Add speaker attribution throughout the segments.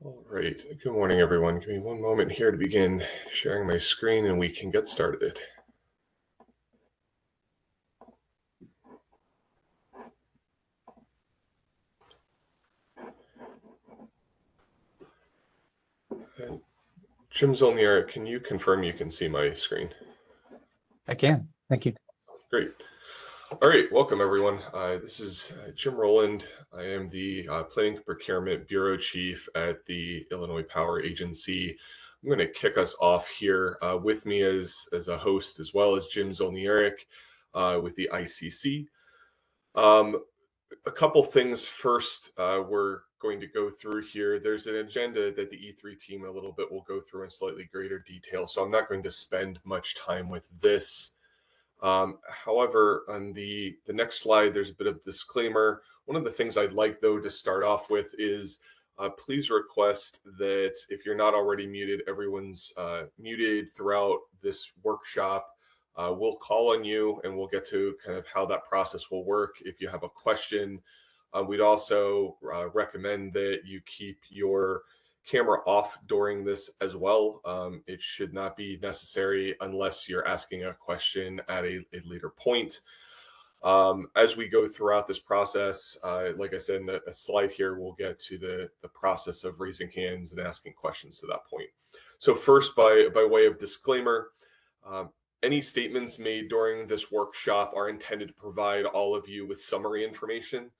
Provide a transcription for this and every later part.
Speaker 1: All right. Good morning, everyone. Give me one moment here to begin sharing my screen and we can get started. Jim Zolnier, can you confirm you can see my screen?
Speaker 2: I can. Thank you.
Speaker 1: Great. All right. Welcome, everyone. This is Jim Rowland. I am the Planning and Procurement Bureau Chief at the Illinois Power Agency. I'm going to kick us off here. With me as a host, as well as Jim Zolnieric with the ICC. A couple things first we're going to go through here. There's an agenda that the E3 team in a little bit will go through in slightly greater detail, so I'm not going to spend much time with this. However, on the next slide, there's a bit of disclaimer. One of the things I'd like, though, to start off with is please request that if you're not already muted, everyone's muted throughout this workshop. We'll call on you and we'll get to kind of how that process will work. If you have a question, we'd also recommend that you keep your camera off during this as well. It should not be necessary unless you're asking a question at a later point. As we go throughout this process, like I said in a slide here, we'll get to the process of raising hands and asking questions to that point. So first, by way of disclaimer, any statements made during this workshop are intended to provide all of you with summary information,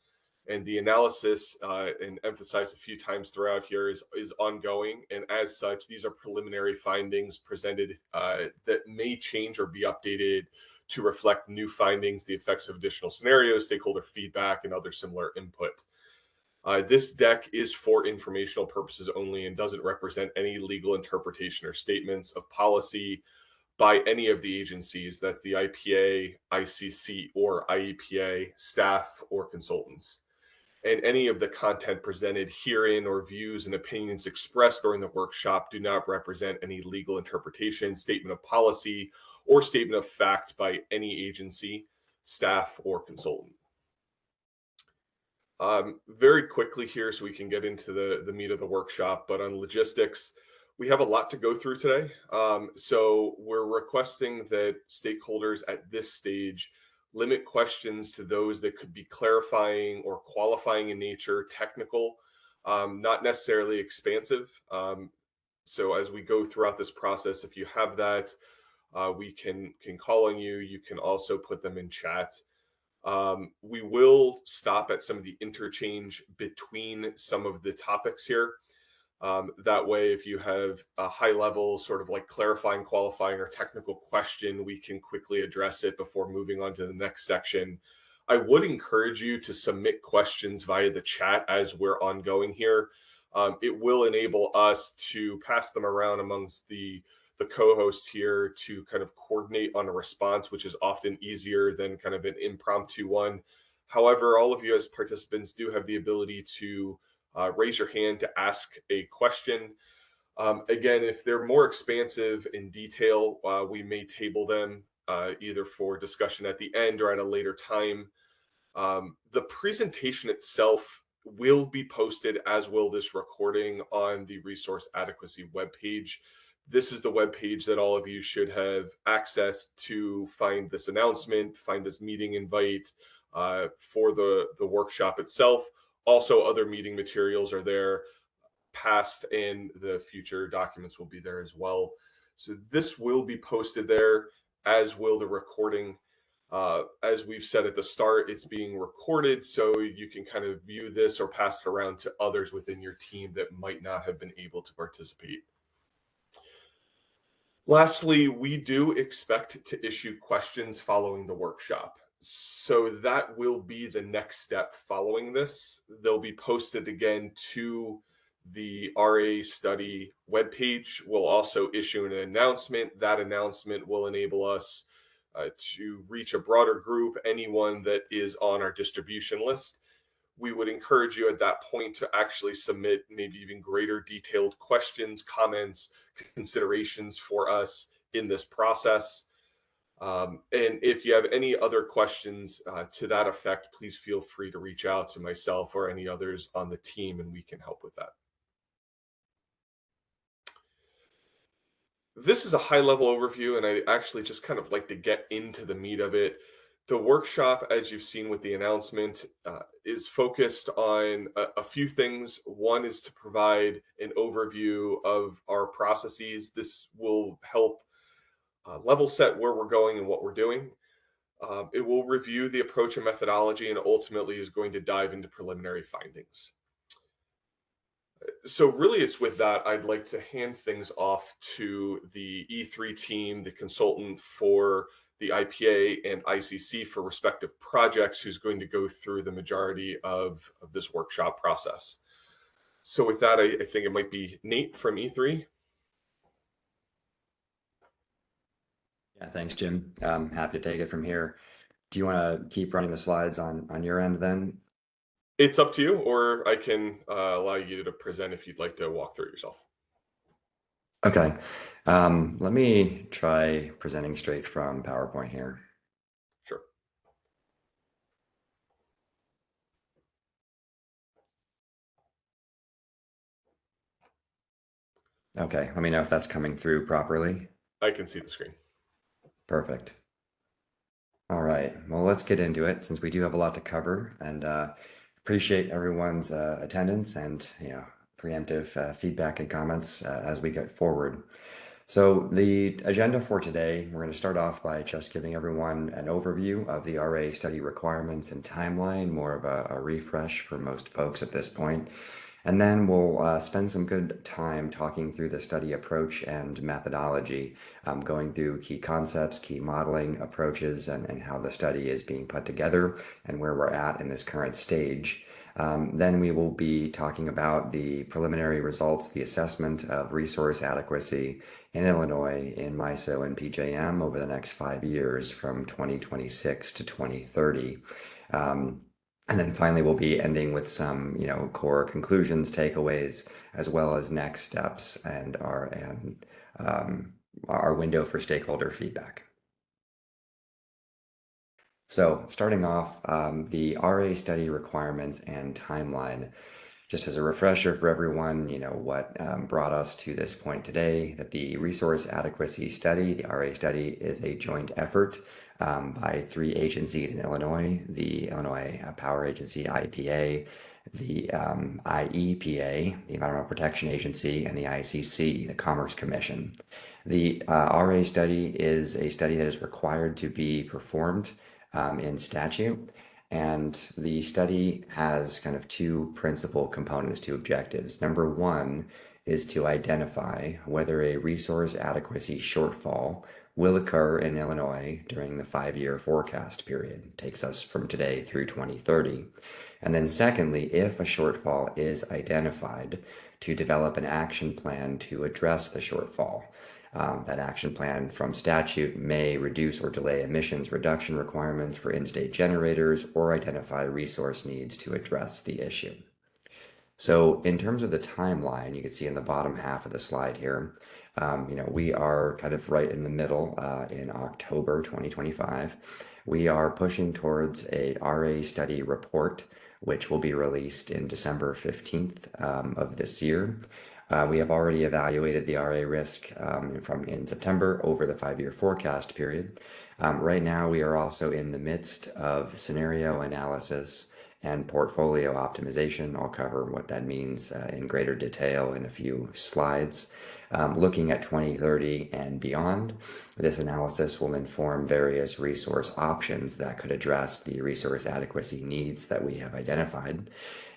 Speaker 1: and the analysis, and emphasized a few times throughout here, is ongoing, and as such, these are preliminary findings presented that may change or be updated to reflect new findings, the effects of additional scenarios, stakeholder feedback, and other similar input. This deck is for informational purposes only and doesn't represent any legal interpretation or statements of policy by any of the agencies. That's the IPA, ICC, or IEPA, staff, or consultants. And any of the content presented herein or views and opinions expressed during the workshop do not represent any legal interpretation, statement of policy, or statement of fact by any agency, staff, or consultant. Very quickly here, so we can get into the meat of the workshop, but on logistics, we have a lot to go through today. So we're requesting that stakeholders at this stage limit questions to those that could be clarifying or qualifying in nature, technical, not necessarily expansive. So as we go throughout this process, if you have that, we can call on you. You can also put them in chat. We will stop at some of the interchange between some of the topics here. That way, if you have a high level sort of like clarifying, qualifying, or technical question, we can quickly address it before moving on to the next section. I would encourage you to submit questions via the chat as we're ongoing here. It will enable us to pass them around amongst the co-host here to kind of coordinate on a response, which is often easier than kind of an impromptu one. However, all of you as participants do have the ability to raise your hand to ask a question. Again, if they're more expansive in detail, we may table them either for discussion at the end or at a later time. The presentation itself will be posted, as will this recording, on the Resource Adequacy webpage. This is the webpage that all of you should have access to find this announcement, find this meeting invite for the workshop itself. Also, other meeting materials are there, past and the future documents will be there as well. So this will be posted there, as will the recording. As we've said at the start, it's being recorded, so you can kind of view this or pass it around to others within your team that might not have been able to participate. Lastly, we do expect to issue questions following the workshop. So that will be the next step following this. They'll be posted again to the RA study webpage. We'll also issue an announcement. That announcement will enable us to reach a broader group, anyone that is on our distribution list. We would encourage you at that point to actually submit maybe even greater detailed questions, comments, considerations for us in this process. And if you have any other questions to that effect, please feel free to reach out to myself or any others on the team, and we can help with that. This is a high level overview, and I actually just kind of like to get into the meat of it. The workshop, as you've seen with the announcement, is focused on a few things. One is to provide an overview of our processes. This will help level set where we're going and what we're doing. It will review the approach and methodology, and ultimately is going to dive into preliminary findings. So really it's with that I'd like to hand things off to the E3 team, the consultant for the IPA and ICC for respective projects, who's going to go through the majority of this workshop process. So with that, I think it might be Nate from E3.
Speaker 3: Yeah, thanks, Jim. I'm happy to take it from here. Do you want to keep running the slides on your end then?
Speaker 1: It's up to you, or I can allow you to present if you'd like to walk through it yourself.
Speaker 3: Okay. Let me try presenting straight from PowerPoint here.
Speaker 1: Sure.
Speaker 3: Okay, let me know if that's coming through properly.
Speaker 1: I can see the screen.
Speaker 3: Perfect. All right, well, let's get into it since we do have a lot to cover, and appreciate everyone's attendance and preemptive feedback and comments as we get forward. So the agenda for today, we're going to start off by just giving everyone an overview of the RA study requirements and timeline, more of a refresh for most folks at this point. And then we'll spend some good time talking through the study approach and methodology, going through key concepts, key modeling approaches, and how the study is being put together and where we're at in this current stage. Then we will be talking about the preliminary results, the assessment of resource adequacy in Illinois in MISO and PJM over the next 5 years from 2026 to 2030. And then finally, we'll be ending with some, core conclusions, takeaways, as well as next steps and our window for stakeholder feedback. So starting off, the RA study requirements and timeline. Just as a refresher for everyone, what brought us to this point today, that the resource adequacy study, the RA study, is a joint effort by three agencies in Illinois: the Illinois Power Agency, IEPA, the IEPA, the Environmental Protection Agency, and the ICC, the Commerce Commission. The RA study is a study that is required to be performed in statute. And the study has kind of two principal components, two objectives. Number one is to identify whether a resource adequacy shortfall will occur in Illinois during the 5-year forecast period. It takes us from today through 2030. And then secondly, if a shortfall is identified, to develop an action plan to address the shortfall. That action plan from statute may reduce or delay emissions reduction requirements for in-state generators or identify resource needs to address the issue. So in terms of the timeline, you can see in the bottom half of the slide here, we are kind of right in the middle in October 2025. We are pushing towards a RA study report, which will be released in December 15th of this year. We have already evaluated the RA risk in September over the 5-year forecast period. Right now, we are also in the midst of scenario analysis and portfolio optimization. I'll cover what that means in greater detail in a few slides. Looking at 2030 and beyond, this analysis will inform various resource options that could address the resource adequacy needs that we have identified.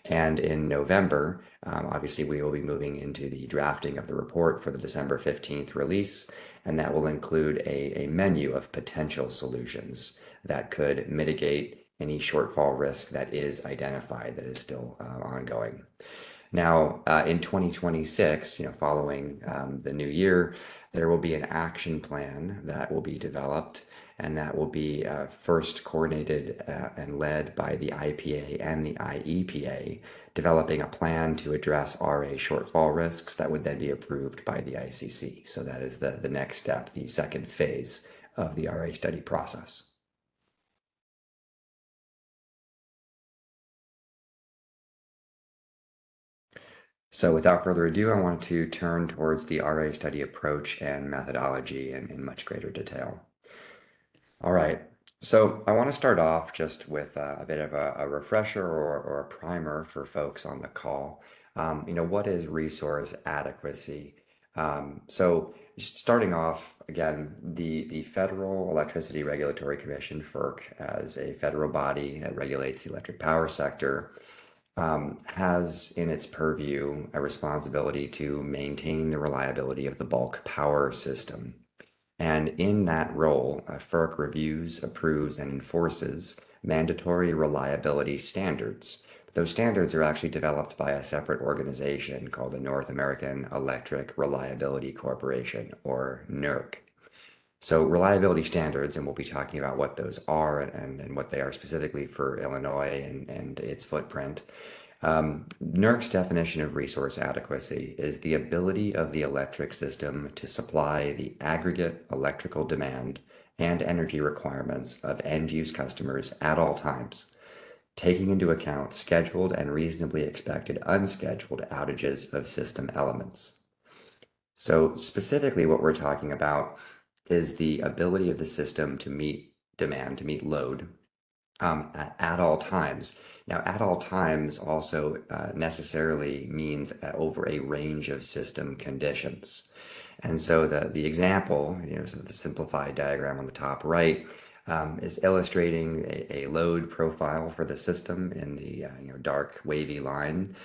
Speaker 3: And in November, obviously, we will be moving into the drafting of the report for the December 15th release, and that will include a menu of potential solutions that could mitigate any shortfall risk that is identified that is still ongoing. Now, in 2026, following the new year, there will be an action plan that will be developed, and that will be first coordinated and led by the IPA and the IEPA, developing a plan to address RA shortfall risks that would then be approved by the ICC. So that is the next step, the second phase of the RA study process. So without further ado, I want to turn towards the RA study approach and methodology in much greater detail. All right. So I want to start off just with a bit of a refresher or a primer for folks on the call. What is resource adequacy? So just starting off, again, the Federal Electricity Regulatory Commission, FERC, as a federal body that regulates the electric power sector, has in its purview a responsibility to maintain the reliability of the bulk power system. And in that role, FERC reviews, approves, and enforces mandatory reliability standards. Those standards are actually developed by a separate organization called the North American Electric Reliability Corporation, or NERC. So reliability standards, and we'll be talking about what those are and what they are specifically for Illinois and its footprint. NERC's definition of resource adequacy is the ability of the electric system to supply the aggregate electrical demand and energy requirements of end-use customers at all times, taking into account scheduled and reasonably expected unscheduled outages of system elements. So specifically what we're talking about is the ability of the system to meet demand, to meet load, at all times. Now, at all times also necessarily means over a range of system conditions. And so the example, so the simplified diagram on the top right, is illustrating a load profile for the system in the dark wavy line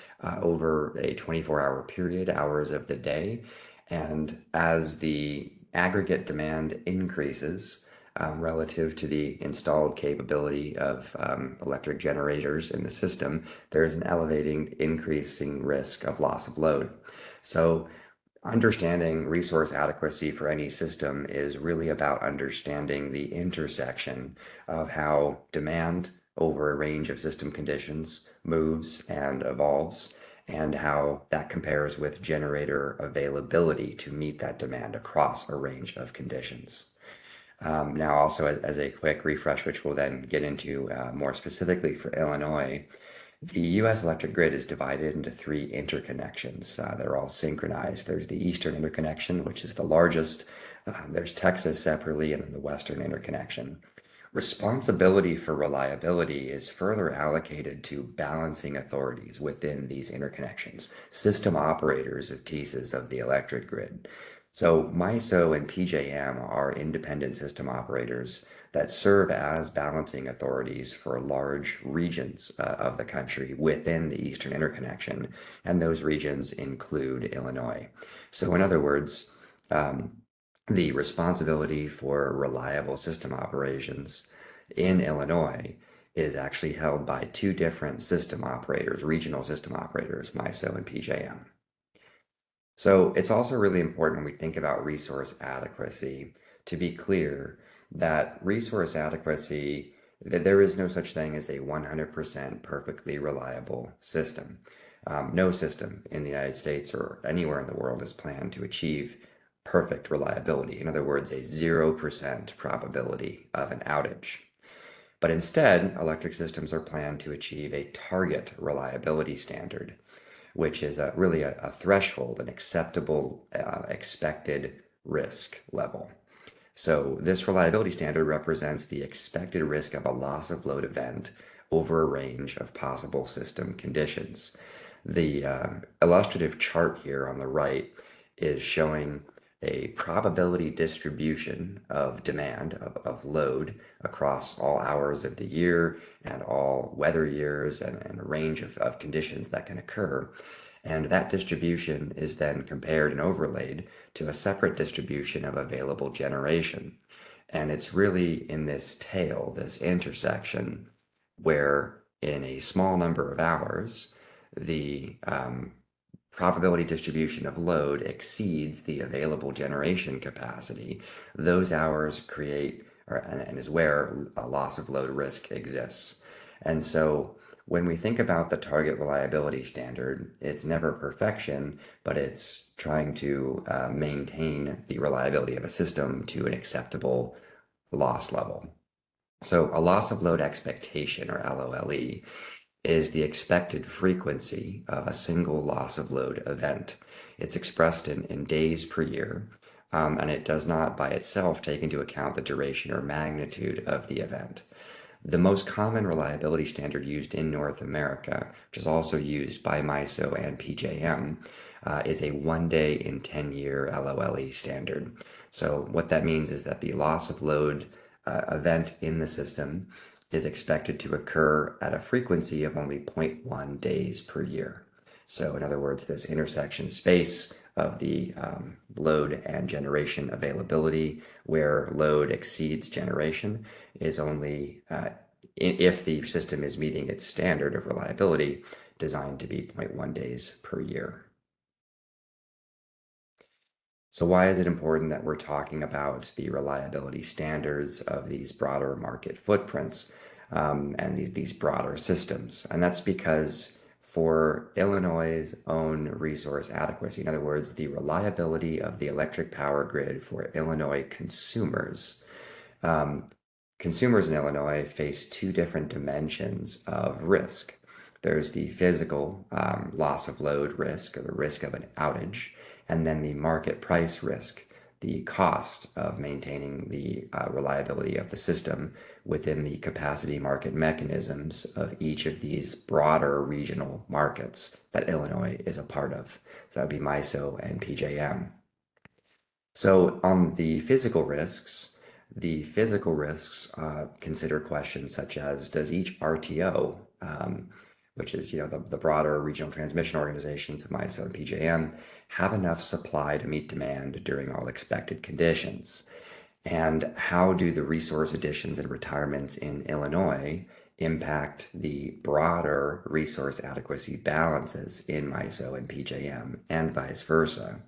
Speaker 3: over a 24-hour period, hours of the day. And as the aggregate demand increases, relative to the installed capability of electric generators in the system, there's an elevating, increasing risk of loss of load. So understanding resource adequacy for any system is really about understanding the intersection of how demand over a range of system conditions moves and evolves, and how that compares with generator availability to meet that demand across a range of conditions. Now, also as a quick refresh, which we'll then get into more specifically for Illinois, the U.S. electric grid is divided into three interconnections that are all synchronized. There's the Eastern interconnection, which is the largest. There's Texas separately, and then the Western interconnection. Responsibility for reliability is further allocated to balancing authorities within these interconnections, system operators of pieces of the electric grid. So MISO and PJM are independent system operators that serve as balancing authorities for large regions of the country within the Eastern Interconnection, and those regions include Illinois. So in other words, the responsibility for reliable system operations in Illinois is actually held by two different system operators, regional system operators, MISO and PJM. So it's also really important when we think about resource adequacy to be clear that resource adequacy, that there is no such thing as a 100% perfectly reliable system. No system in the United States or anywhere in the world is planned to achieve perfect reliability. In other words, a 0% probability of an outage. But instead, electric systems are planned to achieve a target reliability standard, which is really a threshold, an acceptable expected risk level. So this reliability standard represents the expected risk of a loss of load event over a range of possible system conditions. The illustrative chart here on the right is showing a probability distribution of demand, of load, across all hours of the year and all weather years and a range of conditions that can occur. And that distribution is then compared and overlaid to a separate distribution of available generation. And it's really in this tail, this intersection, where in a small number of hours, the probability distribution of load exceeds the available generation capacity. Those hours create, and is where a loss of load risk exists. And so when we think about the target reliability standard, it's never perfection, but it's trying to maintain the reliability of a system to an acceptable loss level. So a loss of load expectation, or LOLE, is the expected frequency of a single loss of load event. It's expressed in days per year, and it does not by itself take into account the duration or magnitude of the event. The most common reliability standard used in North America, which is also used by MISO and PJM, is a 1 day in 10-year LOLE standard. So what that means is that the loss of load event in the system is expected to occur at a frequency of only 0.1 days per year. So in other words, this intersection space of the load and generation availability, where load exceeds generation, is only if the system is meeting its standard of reliability, designed to be 0.1 days per year. So why is it important that we're talking about the reliability standards of these broader market footprints and these broader systems? And that's because for Illinois' own resource adequacy, in other words, the reliability of the electric power grid for Illinois consumers, consumers in Illinois face two different dimensions of risk. There's the physical loss of load risk, or the risk of an outage, and then the market price risk, the cost of maintaining the reliability of the system within the capacity market mechanisms of each of these broader regional markets that Illinois is a part of. So that would be MISO and PJM. So on the physical risks, consider questions such as, does each RTO, which is the broader regional transmission organizations of MISO and PJM, have enough supply to meet demand during all expected conditions? And how do the resource additions and retirements in Illinois impact the broader resource adequacy balances in MISO and PJM and vice versa?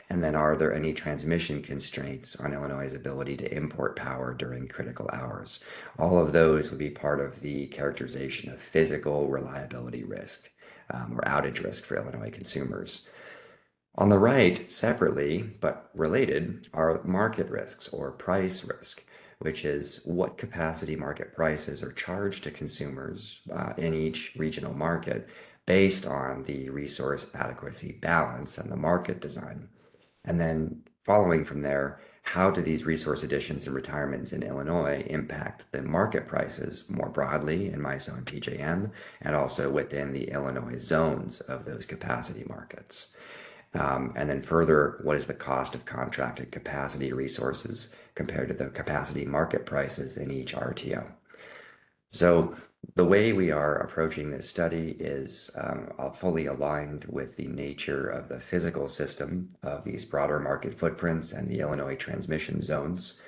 Speaker 3: And then are there any transmission constraints on Illinois' ability to import power during critical hours? All of those would be part of the characterization of physical reliability risk or outage risk for Illinois consumers. On the right, separately but related, are market risks or price risk, which is what capacity market prices are charged to consumers in each regional market based on the resource adequacy balance and the market design. And then following from there, how do these resource additions and retirements in Illinois impact the market prices more broadly in MISO and PJM, and also within the Illinois zones of those capacity markets? And then further, what is the cost of contracted capacity resources compared to the capacity market prices in each RTO? So the way we are approaching this study is fully aligned with the nature of the physical system of these broader market footprints and the Illinois transmission zones,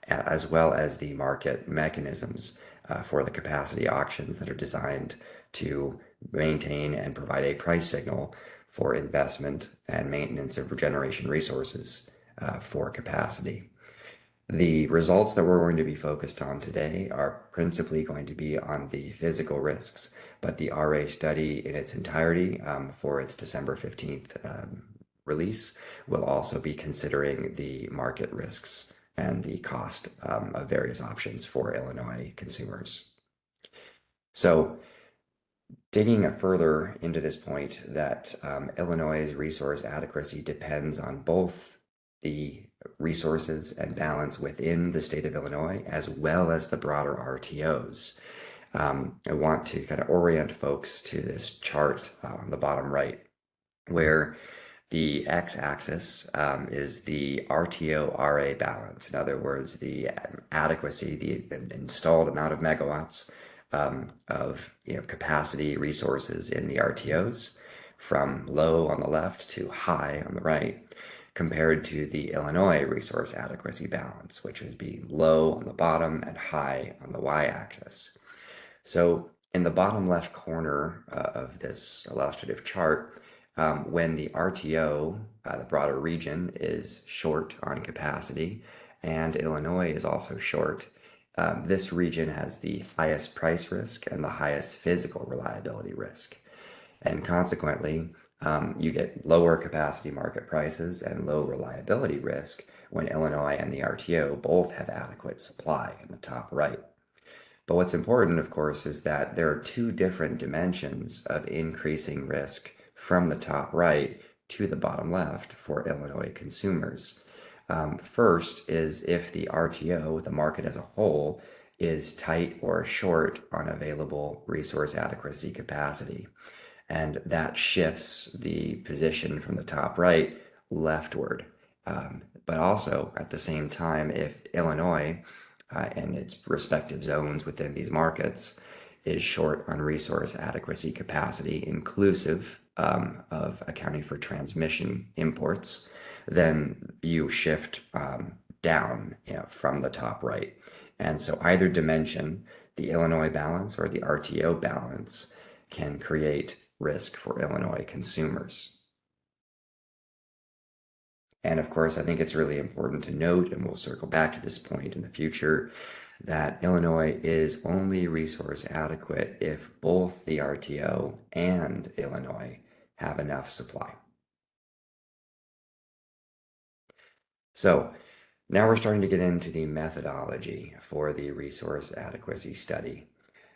Speaker 3: as well as the market mechanisms for the capacity auctions that are designed to maintain and provide a price signal for investment and maintenance of regeneration resources for capacity. The results that we're going to be focused on today are principally going to be on the physical risks, but the RA study in its entirety for its December 15th release will also be considering the market risks and the cost of various options for Illinois consumers. So digging further into this point that Illinois' resource adequacy depends on both the resources and balance within the state of Illinois, as well as the broader RTOs. I want to kind of orient folks to this chart on the bottom right, where the x-axis is the RTO-RA balance. In other words, the adequacy, the installed amount of megawatts of capacity resources in the RTOs, from low on the left to high on the right, compared to the Illinois resource adequacy balance, which would be low on the bottom and high on the y-axis. So in the bottom left corner of this illustrative chart, when the RTO, the broader region, is short on capacity, and Illinois is also short, this region has the highest price risk and the highest physical reliability risk. And consequently, you get lower capacity market prices and low reliability risk when Illinois and the RTO both have adequate supply in the top right. But what's important, of course, is that there are two different dimensions of increasing risk from the top right to the bottom left for Illinois consumers. First is if the RTO, the market as a whole, is tight or short on available resource adequacy capacity. And that shifts the position from the top right leftward. But also at the same time, if Illinois and its respective zones within these markets is short on resource adequacy capacity, inclusive of accounting for transmission imports, then you shift down, from the top right. And so either dimension, the Illinois balance or the RTO balance, can create risk for Illinois consumers. And of course, I think it's really important to note, and we'll circle back to this point in the future, that Illinois is only resource adequate if both the RTO and Illinois have enough supply. So now we're starting to get into the methodology for the resource adequacy study.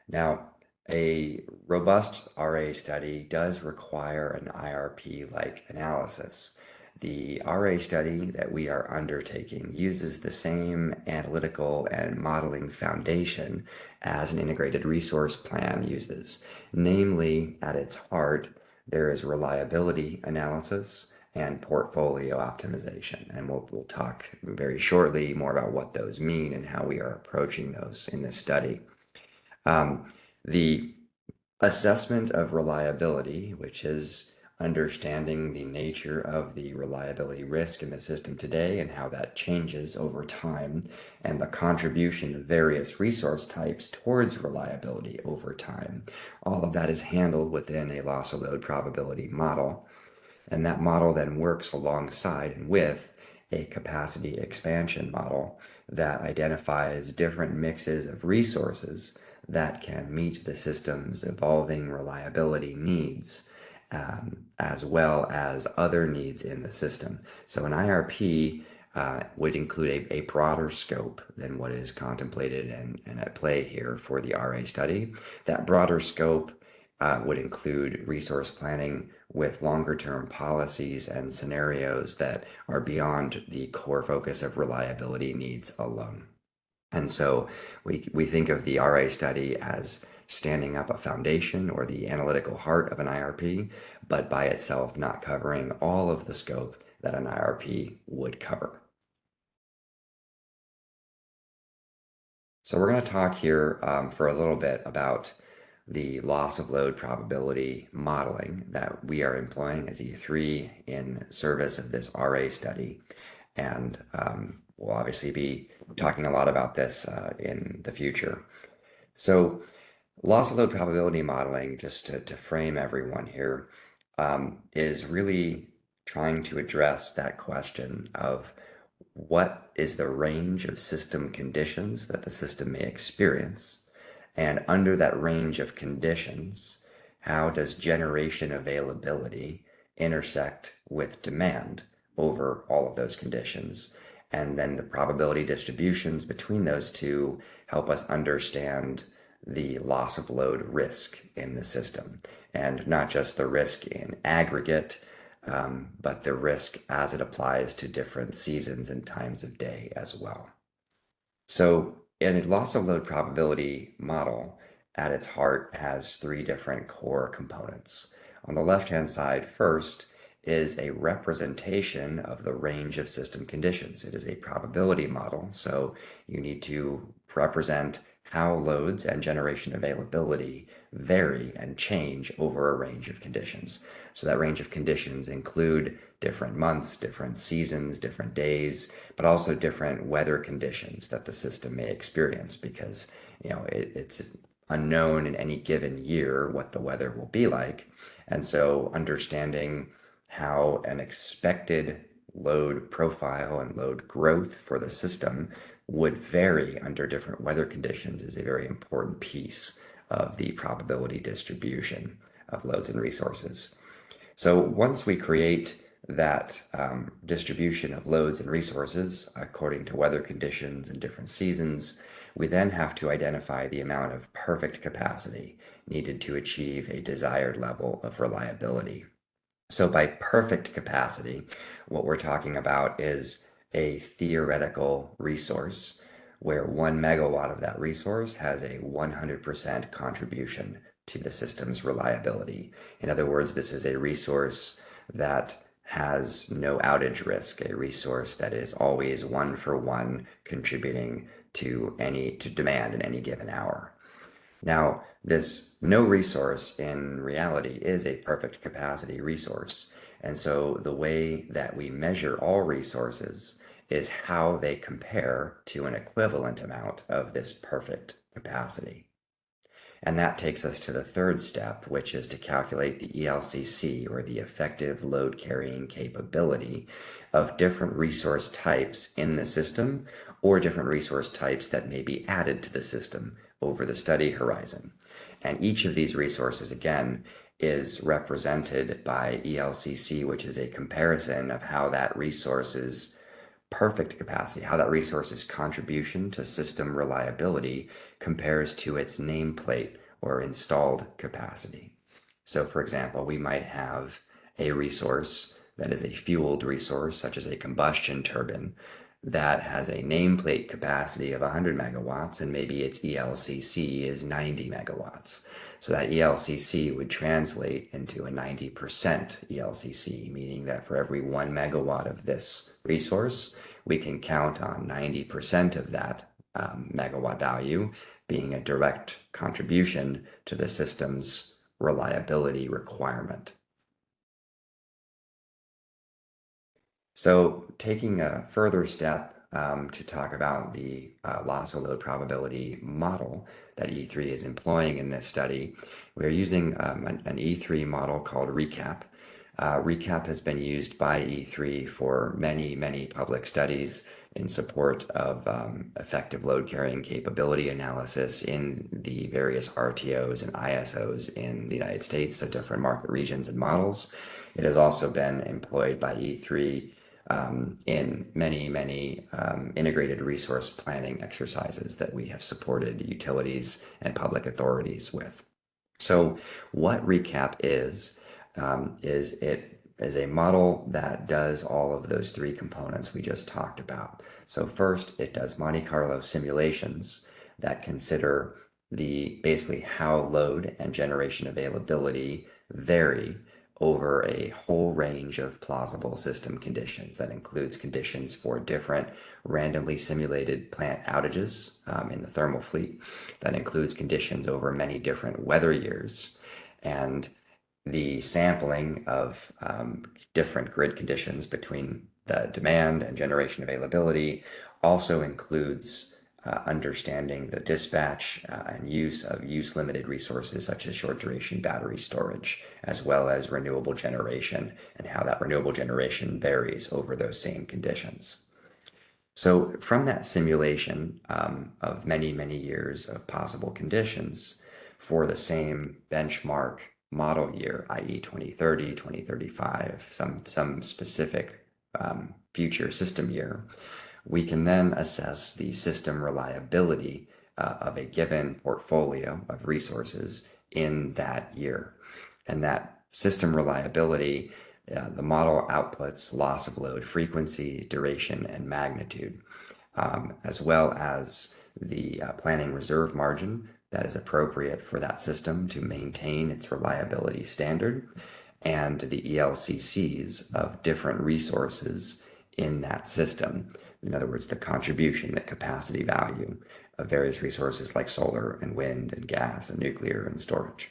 Speaker 3: Now, a robust RA study does require an IRP-like analysis. The RA study that we are undertaking uses the same analytical and modeling foundation as an integrated resource plan uses. Namely, at its heart, there is reliability analysis and portfolio optimization. And we'll talk very shortly more about what those mean and how we are approaching those in this study. The assessment of reliability, which is understanding the nature of the reliability risk in the system today and how that changes over time, and the contribution of various resource types towards reliability over time. All of that is handled within a loss of load probability model. And that model then works alongside and with a capacity expansion model that identifies different mixes of resources that can meet the system's evolving reliability needs, as well as other needs in the system. So an IRP would include a broader scope than what is contemplated and at play here for the RA study. That broader scope would include resource planning with longer term policies and scenarios that are beyond the core focus of reliability needs alone. And so we think of the RA study as standing up a foundation or the analytical heart of an IRP, but by itself not covering all of the scope that an IRP would cover. So we're going to talk here for a little bit about the loss of load probability modeling that we are employing as E3 in service of this RA study. And we'll obviously be talking a lot about this in the future. So loss of load probability modeling, just to frame everyone here, is really trying to address that question of what is the range of system conditions that the system may experience, and under that range of conditions, how does generation availability intersect with demand over all of those conditions? And then the probability distributions between those two help us understand the loss of load risk in the system. And not just the risk in aggregate, but the risk as it applies to different seasons and times of day as well. So in a loss of load probability model, at its heart has three different core components. On the left-hand side, first is a representation of the range of system conditions. It is a probability model, so you need to represent how loads and generation availability vary and change over a range of conditions. So that range of conditions include different months, different seasons, different days, but also different weather conditions that the system may experience, because it's unknown in any given year what the weather will be like. And so understanding how an expected load profile and load growth for the system would vary under different weather conditions is a very important piece of the probability distribution of loads and resources. So once we create that distribution of loads and resources according to weather conditions and different seasons, we then have to identify the amount of perfect capacity needed to achieve a desired level of reliability. So by perfect capacity, what we're talking about is a theoretical resource where 1 megawatt of that resource has a 100% contribution to the system's reliability. In other words, this is a resource that has no outage risk, a resource that is always 1 for 1 contributing to demand in any given hour. Now, this no resource in reality is a perfect capacity resource. And so the way that we measure all resources is how they compare to an equivalent amount of this perfect capacity. And that takes us to the third step, which is to calculate the ELCC, or the effective load carrying capability, of different resource types in the system, or different resource types that may be added to the system over the study horizon. And each of these resources, again, is represented by ELCC, which is a comparison of how that resource's perfect capacity, how that resource's contribution to system reliability compares to its nameplate or installed capacity. So, for example, we might have a resource that is a fueled resource, such as a combustion turbine, that has a nameplate capacity of 100 megawatts, and maybe its ELCC is 90 megawatts. So that ELCC would translate into a 90% ELCC, meaning that for every 1 megawatt of this resource, we can count on 90% of that megawatt value being a direct contribution to the system's reliability requirement. So taking a further step to talk about the loss of load probability model that E3 is employing in this study, we're using an E3 model called RECAP. RECAP has been used by E3 for many, many public studies in support of effective load carrying capability analysis in the various RTOs and ISOs in the United States, so different market regions and models. It has also been employed by E3 in many, many integrated resource planning exercises that we have supported utilities and public authorities with. So what RECAP is it is a model that does all of those three components we just talked about. So first, it does Monte Carlo simulations that consider basically how load and generation availability vary over a whole range of plausible system conditions. That includes conditions for different randomly simulated plant outages in the thermal fleet. That includes conditions over many different weather years. And the sampling of different grid conditions between the demand and generation availability also includes understanding the dispatch and use of use-limited resources such as short-duration battery storage, as well as renewable generation and how that renewable generation varies over those same conditions. So from that simulation of many, many years of possible conditions for the same benchmark model year, i.e. 2030, 2035, some specific future system year, we can then assess the system reliability of a given portfolio of resources in that year. And that system reliability, the model outputs loss of load frequency, duration, and magnitude, as well as the planning reserve margin that is appropriate for that system to maintain its reliability standard, and the ELCCs of different resources in that system. In other words, the contribution, the capacity value of various resources like solar and wind and gas and nuclear and storage.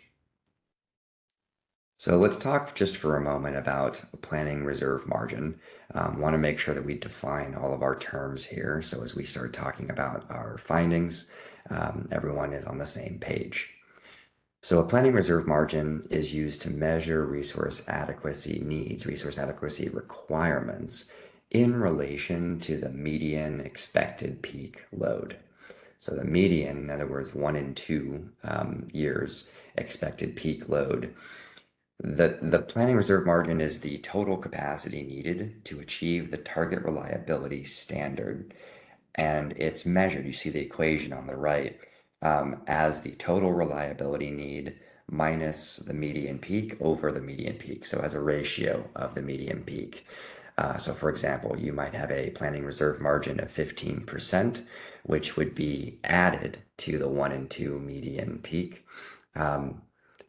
Speaker 3: So let's talk just for a moment about planning reserve margin. Want to make sure that we define all of our terms here. So as we start talking about our findings, everyone is on the same page. So a planning reserve margin is used to measure resource adequacy needs, resource adequacy requirements in relation to the median expected peak load. So the median, in other words, 1 in 2 years expected peak load, The planning reserve margin is the total capacity needed to achieve the target reliability standard, and it's measured. You see the equation on the right as the total reliability need minus the median peak over the median peak. So as a ratio of the median peak. So for example, you might have a planning reserve margin of 15%, which would be added to the 1 and 2 median peak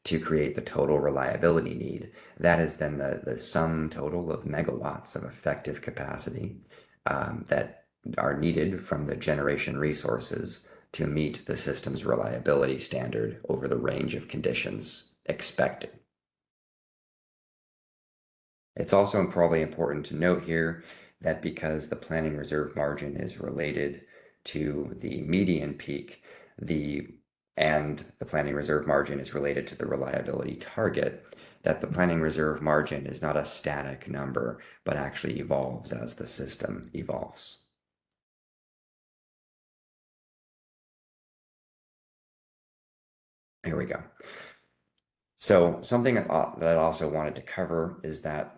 Speaker 3: to create the total reliability need. That is then the sum total of megawatts of effective capacity that are needed from the generation resources to meet the system's reliability standard over the range of conditions expected. It's also probably important to note here that because the planning reserve margin is related to the median peak, and the planning reserve margin is related to the reliability target, that the planning reserve margin is not a static number, but actually evolves as the system evolves. Here we go. So something that I also wanted to cover is that,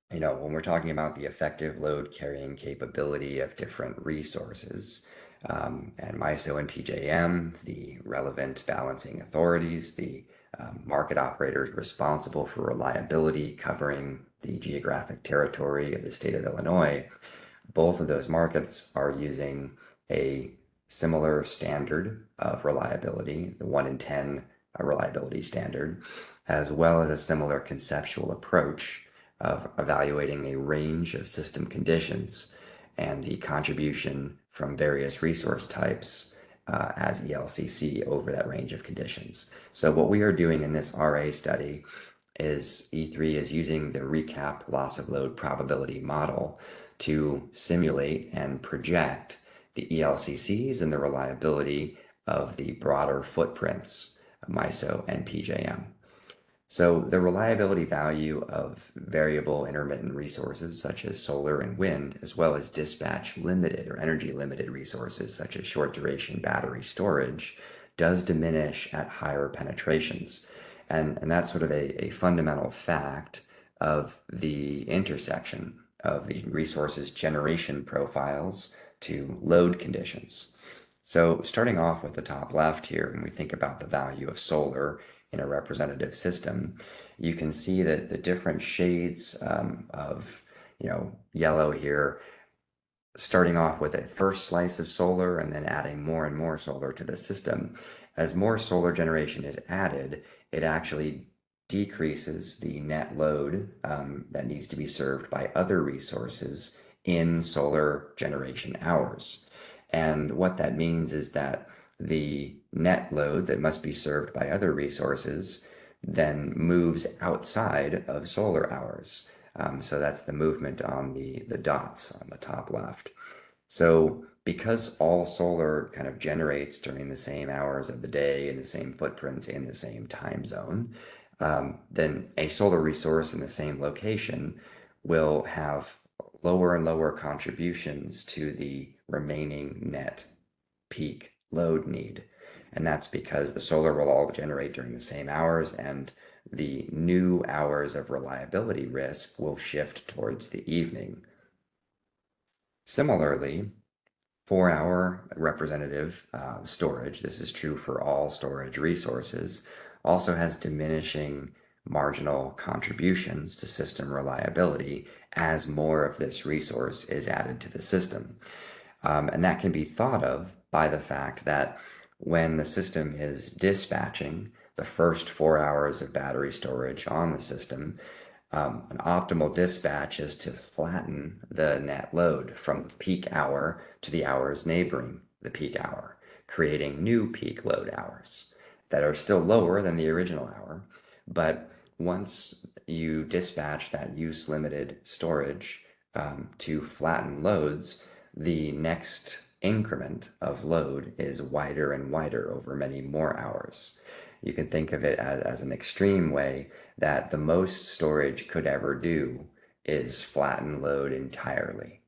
Speaker 3: when we're talking about the effective load carrying capability of different resources, and MISO and PJM, the relevant balancing authorities, the market operators responsible for reliability covering the geographic territory of the state of Illinois, both of those markets are using a similar standard of reliability, the 1 in 10 reliability standard, as well as a similar conceptual approach of evaluating a range of system conditions and the contribution from various resource types as ELCC over that range of conditions. So what we are doing in this RA study is E3 is using the recap loss of load probability model to simulate and project the ELCCs and the reliability of the broader footprints of MISO and PJM. So the reliability value of variable intermittent resources such as solar and wind, as well as dispatch limited or energy limited resources such as short duration battery storage, does diminish at higher penetrations. And that's sort of a fundamental fact of the intersection of the resources generation profiles to load conditions. So starting off with the top left here, when we think about the value of solar in a representative system, you can see that the different shades of yellow here, starting off with a first slice of solar and then adding more and more solar to the system. As more solar generation is added, it actually decreases the net load that needs to be served by other resources in solar generation hours. And what that means is that the net load that must be served by other resources then moves outside of solar hours. So that's the movement on the dots on the top left. So because all solar kind of generates during the same hours of the day in the same footprints in the same time zone, then a solar resource in the same location will have lower and lower contributions to the remaining net peak load need. And that's because the solar will all generate during the same hours, and the new hours of reliability risk will shift towards the evening. Similarly, 4-hour representative storage, this is true for all storage resources, also has diminishing marginal contributions to system reliability as more of this resource is added to the system. And that can be thought of by the fact that when the system is dispatching the first 4 hours of battery storage on the system, an optimal dispatch is to flatten the net load from the peak hour to the hours neighboring the peak hour, creating new peak load hours that are still lower than the original hour. But once you dispatch that use limited storage to flatten loads, the next increment of load is wider and wider over many more hours. You can think of it as an extreme way that the most storage could ever do is flatten load entirely.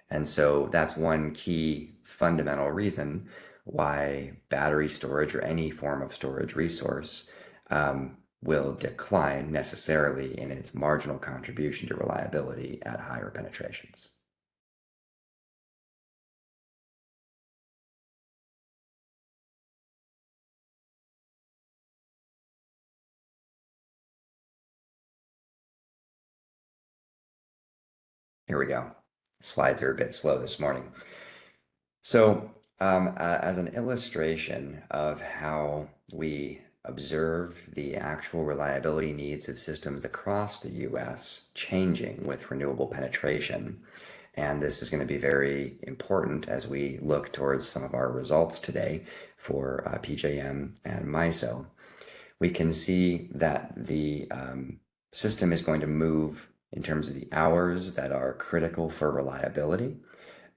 Speaker 3: And so that's one key fundamental reason why battery storage or any form of storage resource will decline necessarily in its marginal contribution to reliability at higher penetrations. Here we go. Slides are a bit slow this morning. So, as an illustration of how we observe the actual reliability needs of systems across the US changing with renewable penetration, and this is going to be very important as we look towards some of our results today for PJM and MISO, we can see that the system is going to move in terms of the hours that are critical for reliability.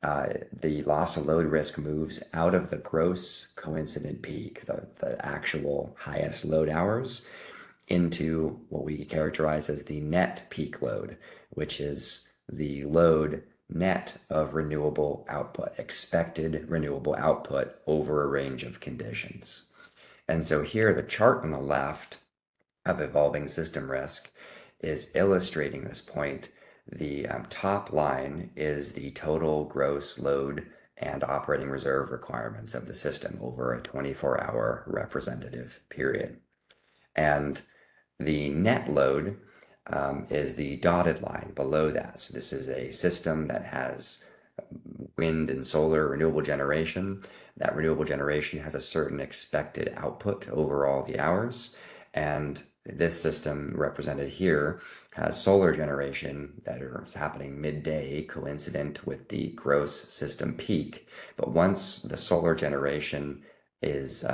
Speaker 3: The loss of load risk moves out of the gross coincident peak, the actual highest load hours, into what we characterize as the net peak load, which is the load net of renewable output, expected renewable output over a range of conditions. And so here, the chart on the left of evolving system risk is illustrating this point. The top line is the total gross load and operating reserve requirements of the system over a 24-hour representative period. And the net load is the dotted line below that. So this is a system that has wind and solar renewable generation. That renewable generation has a certain expected output over all the hours. And this system represented here has solar generation that is happening midday, coincident with the gross system peak. But once the solar generation is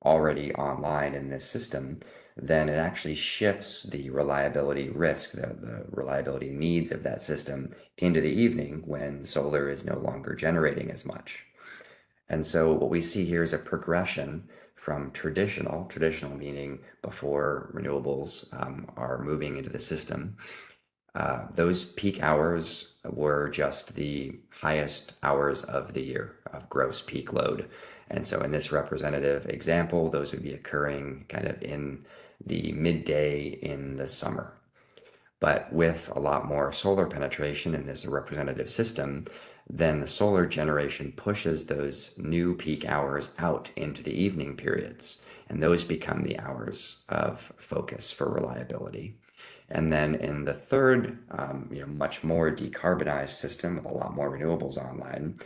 Speaker 3: already online in this system, then it actually shifts the reliability risk, the reliability needs of that system into the evening when solar is no longer generating as much. And so what we see here is a progression from traditional meaning before renewables are moving into the system. Those peak hours were just the highest hours of the year of gross peak load. And so in this representative example, those would be occurring kind of in the midday in the summer. But with a lot more solar penetration in this representative system, then the solar generation pushes those new peak hours out into the evening periods. And those become the hours of focus for reliability. And then in the third, much more decarbonized system with a lot more renewables online,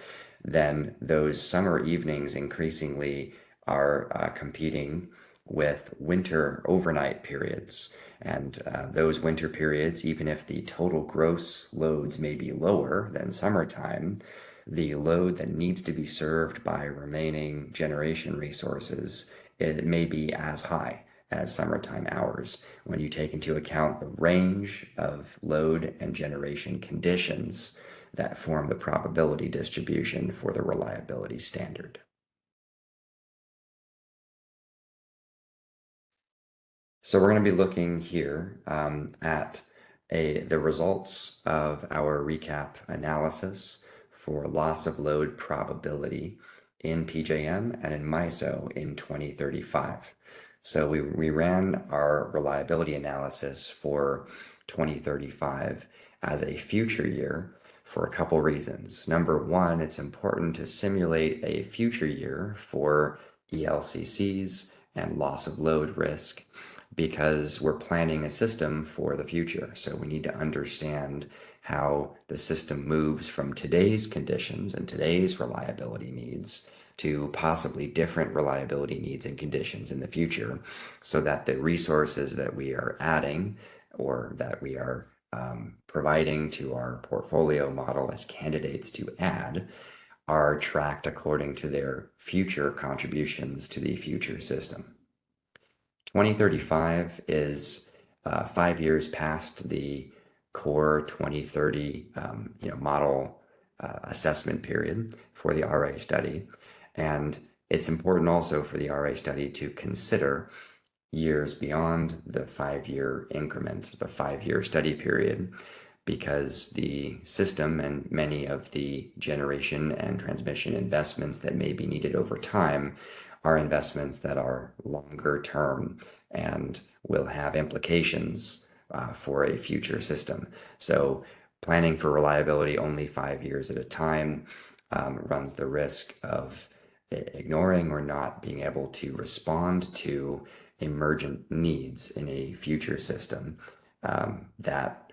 Speaker 3: then those summer evenings increasingly are competing with winter overnight periods. And those winter periods, even if the total gross loads may be lower than summertime, the load that needs to be served by remaining generation resources, it may be as high as summertime hours when you take into account the range of load and generation conditions that form the probability distribution for the reliability standard. So we're going to be looking here at the results of our recap analysis for loss of load probability in PJM and in MISO in 2035. So we ran our reliability analysis for 2035 as a future year for a couple reasons. Number one, it's important to simulate a future year for ELCCs and loss of load risk because we're planning a system for the future. So we need to understand how the system moves from today's conditions and today's reliability needs to possibly different reliability needs and conditions in the future, so that the resources that we are adding or that we are providing to our portfolio model as candidates to add are tracked according to their future contributions to the future system. 2035 is 5 years past the core 2030 model assessment period for the RA study. And it's important also for the RA study to consider years beyond the 5-year increment, the 5-year study period, because the system and many of the generation and transmission investments that may be needed over time are investments that are longer term and will have implications for a future system. So planning for reliability only 5 years at a time runs the risk of ignoring or not being able to respond to emergent needs in a future system that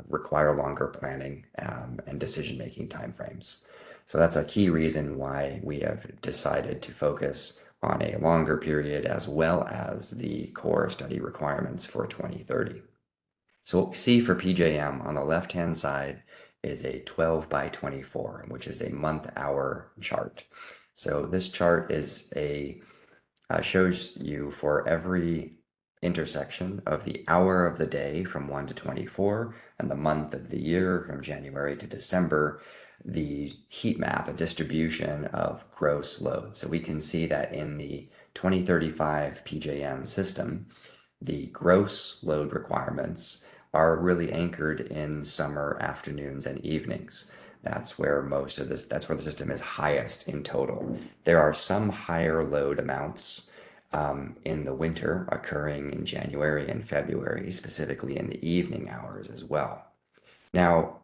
Speaker 3: require longer planning and decision-making timeframes. So that's a key reason why we have decided to focus on a longer period as well as the core study requirements for 2030. So what we see for PJM on the left-hand side is a 12 by 24, which is a month-hour chart. So this chart shows you for every intersection of the hour of the day from 1 to 24 and the month of the year from January to December, the heat map, a distribution of gross load. So we can see that in the 2035 PJM system, the gross load requirements are really anchored in summer afternoons and evenings. That's where that's where the system is highest in total. There are some higher load amounts in the winter occurring in January and February, specifically in the evening hours as well. Now,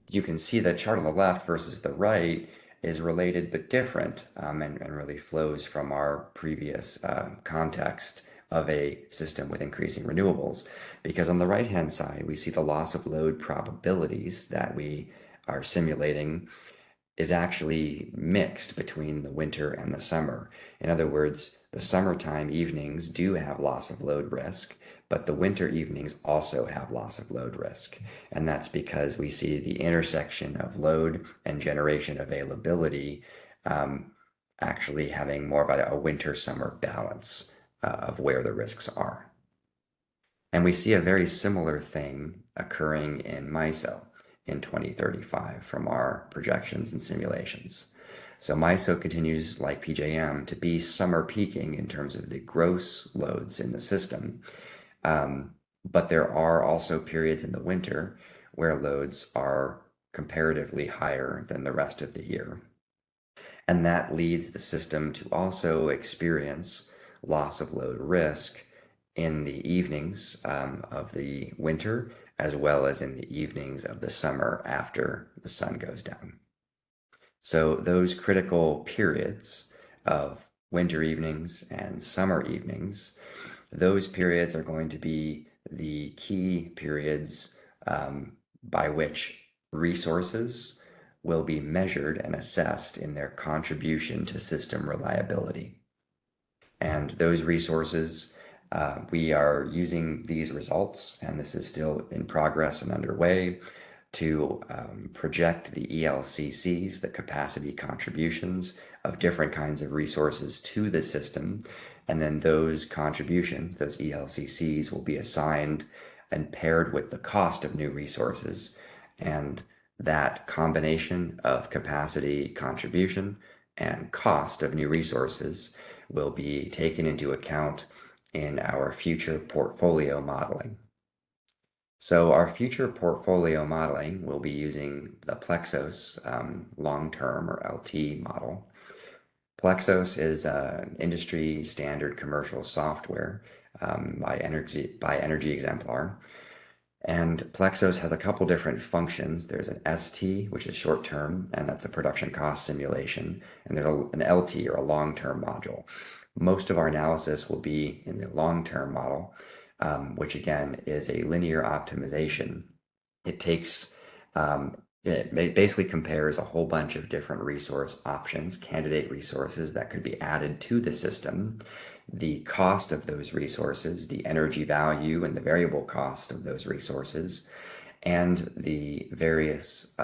Speaker 3: you can see that chart on the left versus the right is related but different and really flows from our previous context of a system with increasing renewables. Because on the right-hand side, we see the loss of load probabilities that we are simulating is actually mixed between the winter and the summer. In other words, the summertime evenings do have loss of load risk, but the winter evenings also have loss of load risk. And that's because we see the intersection of load and generation availability actually having more of a winter-summer balance of where the risks are. And we see a very similar thing occurring in MISO in 2035 from our projections and simulations. So MISO continues, like PJM, to be summer peaking in terms of the gross loads in the system. But there are also periods in the winter where loads are comparatively higher than the rest of the year. And that leads the system to also experience loss of load risk in the evenings of the winter, as well as in the evenings of the summer after the sun goes down. So those critical periods of winter evenings and summer evenings, those periods are going to be the key periods by which resources will be measured and assessed in their contribution to system reliability. And those resources, we are using these results, and this is still in progress and underway, to project the ELCCs, the capacity contributions of different kinds of resources to the system. And then those contributions, those ELCCs, will be assigned and paired with the cost of new resources. And that combination of capacity contribution and cost of new resources will be taken into account in our future portfolio modeling. So our future portfolio modeling will be using the Plexos long-term or LT model. Plexos is an industry standard commercial software by Energy Exemplar. And Plexos has a couple different functions. There's an ST, which is short term, and that's a production cost simulation. And there's an LT, or a long-term module. Most of our analysis will be in the long-term model, which again is a linear optimization. It takes, it basically compares a whole bunch of different resource options, candidate resources that could be added to the system, the cost of those resources, the energy value and the variable cost of those resources, and the various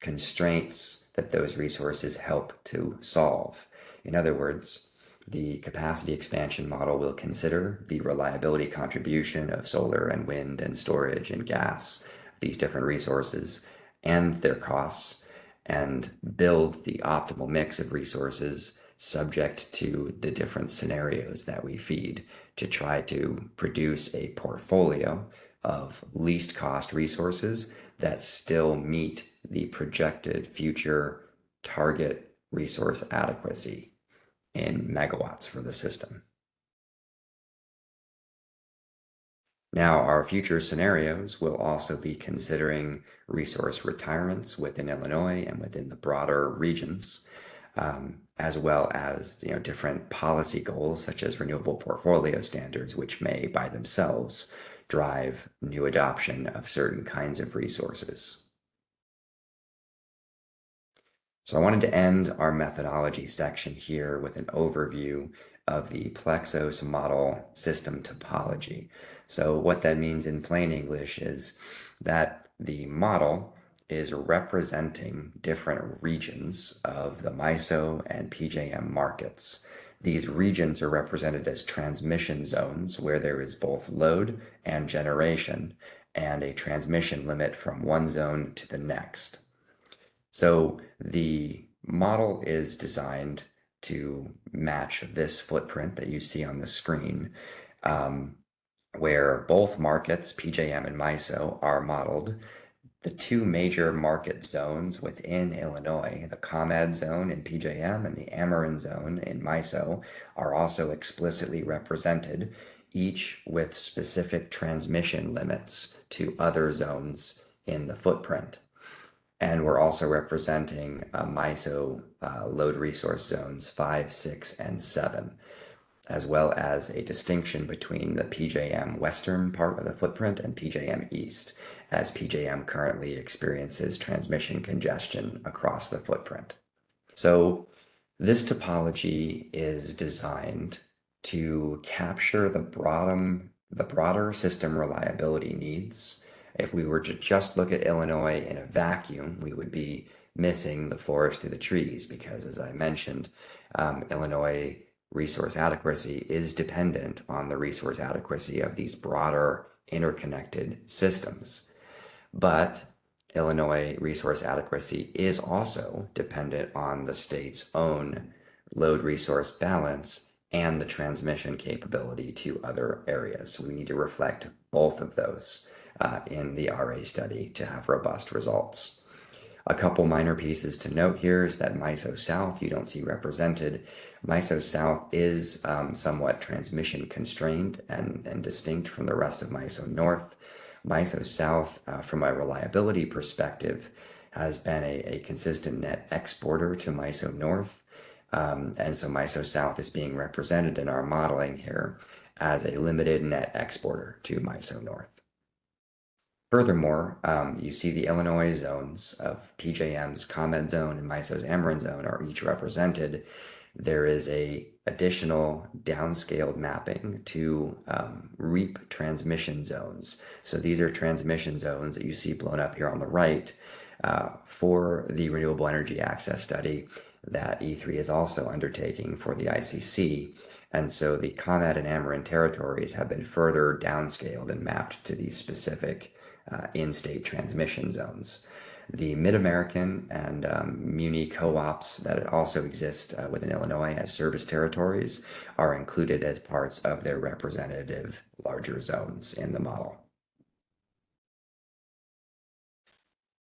Speaker 3: constraints that those resources help to solve. In other words, the capacity expansion model will consider the reliability contribution of solar and wind and storage and gas, these different resources, and their costs, and build the optimal mix of resources subject to the different scenarios that we feed to try to produce a portfolio of least cost resources that still meet the projected future target resource adequacy in megawatts for the system. Now, our future scenarios will also be considering resource retirements within Illinois and within the broader regions, as well as different policy goals such as renewable portfolio standards, which may by themselves drive new adoption of certain kinds of resources. So I wanted to end our methodology section here with an overview of the Plexos model system topology. So what that means in plain English is that the model is representing different regions of the MISO and PJM markets. These regions are represented as transmission zones where there is both load and generation and a transmission limit from one zone to the next. So the model is designed to match this footprint that you see on the screen, where both markets, PJM and MISO, are modeled. The two major market zones within Illinois, the ComEd zone in PJM and the Ameren zone in MISO, are also explicitly represented, each with specific transmission limits to other zones in the footprint. And we're also representing MISO load resource zones 5, 6, and 7, as well as a distinction between the PJM western part of the footprint and PJM east, as PJM currently experiences transmission congestion across the footprint. So this topology is designed to capture the broader system reliability needs. If we were to just look at Illinois in a vacuum, we would be missing the forest through the trees because, as I mentioned, Illinois resource adequacy is dependent on the resource adequacy of these broader interconnected systems. But Illinois resource adequacy is also dependent on the state's own load resource balance and the transmission capability to other areas. So we need to reflect both of those in the RA study to have robust results. A couple minor pieces to note here is that MISO South you don't see represented. MISO South is somewhat transmission constrained and distinct from the rest of MISO North. MISO South, from a reliability perspective, has been a consistent net exporter to MISO North. And so MISO South is being represented in our modeling here as a limited net exporter to MISO North. Furthermore, you see the Illinois zones of PJM's ComEd zone and MISO's Ameren zone are each represented. There is a additional downscaled mapping to REAP transmission zones. So these are transmission zones that you see blown up here on the right for the Renewable Energy Access Study that E3 is also undertaking for the ICC. And so the ComEd and Ameren territories have been further downscaled and mapped to these specific in-state transmission zones. The Mid-American and Muni co-ops that also exist within Illinois as service territories are included as parts of their representative larger zones in the model.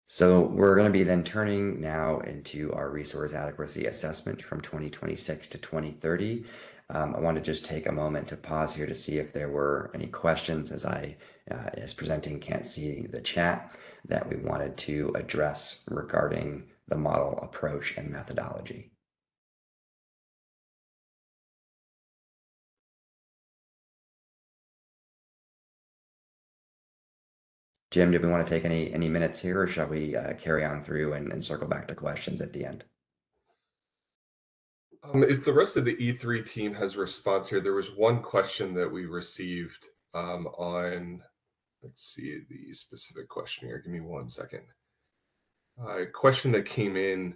Speaker 3: So we're going to be then turning now into our resource adequacy assessment from 2026 to 2030. I want to just take a moment to pause here to see if there were any questions as presenting can't see the chat that we wanted to address regarding the model approach and methodology. Jim, did we want to take any minutes here, or shall we carry on through and circle back to questions at the end?
Speaker 1: If the rest of the E3 team has a response here, there was one question that we received on, let's see the specific question here. Give me 1 second. A question that came in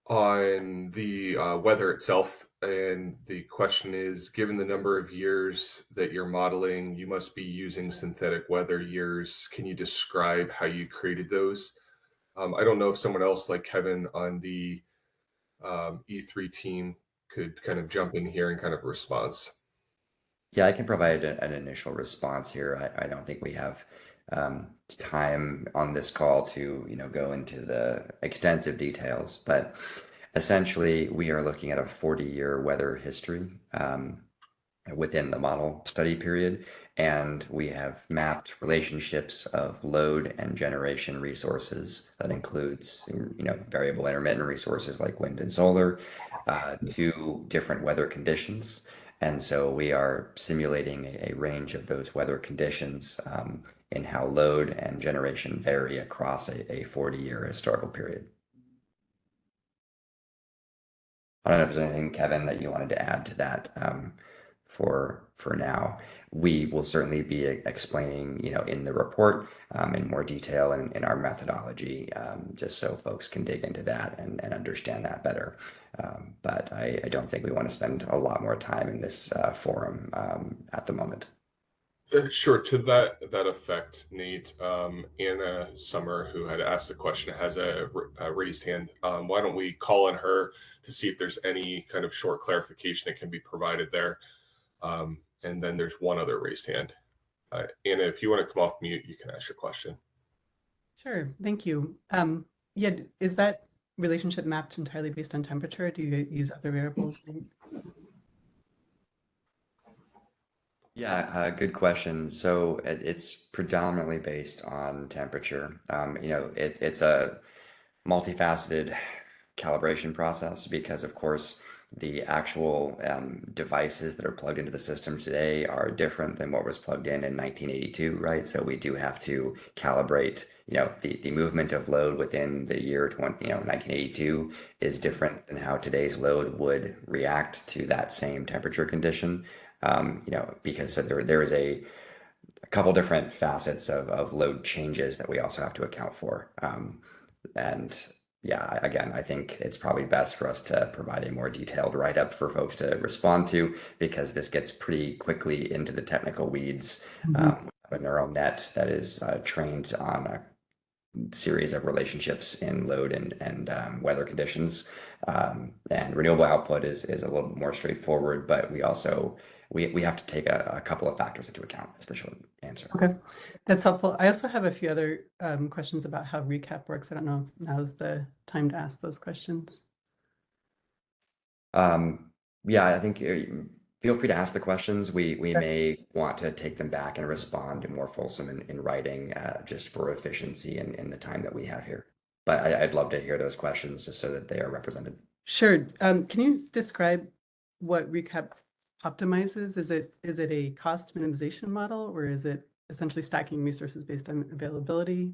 Speaker 1: on the weather itself. And the question is, given the number of years that you're modeling, you must be using synthetic weather years. Can you describe how you created those? I don't know if someone else like Kevin on the E3 team could kind of jump in here and kind of response.
Speaker 3: Yeah, I can provide an initial response here. I don't think we have time on this call to go into the extensive details, but Essentially, we are looking at a 40-year weather history within the model study period, and we have mapped relationships of load and generation resources. That includes, variable intermittent resources like wind and solar, to different weather conditions. And so we are simulating a range of those weather conditions in how load and generation vary across a 40-year historical period. I don't know if there's anything, Kevin, that you wanted to add to that for now. We will certainly be explaining, in the report in more detail in our methodology, just so folks can dig into that and understand that better. But I don't think we want to spend a lot more time in this forum at the moment.
Speaker 1: Sure. To that effect, Nate, Anna Summer, who had asked the question, has a raised hand. Why don't we call on her to see if there's any kind of short clarification that can be provided there? And then there's one other raised hand. Anna, if you want to come off mute, you can ask your question.
Speaker 4: Sure, thank you. Yeah, is that relationship mapped entirely based on temperature? Or do you use other variables?
Speaker 3: Yeah, good question. So it's predominantly based on temperature. It's a multifaceted calibration process because, of course, the actual devices that are plugged into the system today are different than what was plugged in 1982, right? So we do have to calibrate, the movement of load within the year 1982 is different than how today's load would react to that same temperature condition. Because so there is a couple different facets of load changes that we also have to account for. And yeah, again, I think it's probably best for us to provide a more detailed write-up for folks to respond to, because this gets pretty quickly into the technical weeds. We have a neural net that is trained on a series of relationships in load and weather conditions. And renewable output is a little more straightforward, but we also we have to take a couple of factors into account, is the short answer.
Speaker 4: Okay, that's helpful. I also have a few other questions about how recap works. I don't know if now's the time to ask those questions.
Speaker 3: Yeah, I think feel free to ask the questions. We may want to take them back and respond more fulsome in writing, just for efficiency in the time that we have here. But I'd love to hear those questions just so that they are represented.
Speaker 4: Sure. Can you describe what recap optimizes? Is it a cost minimization model, or is it essentially stacking resources based on availability?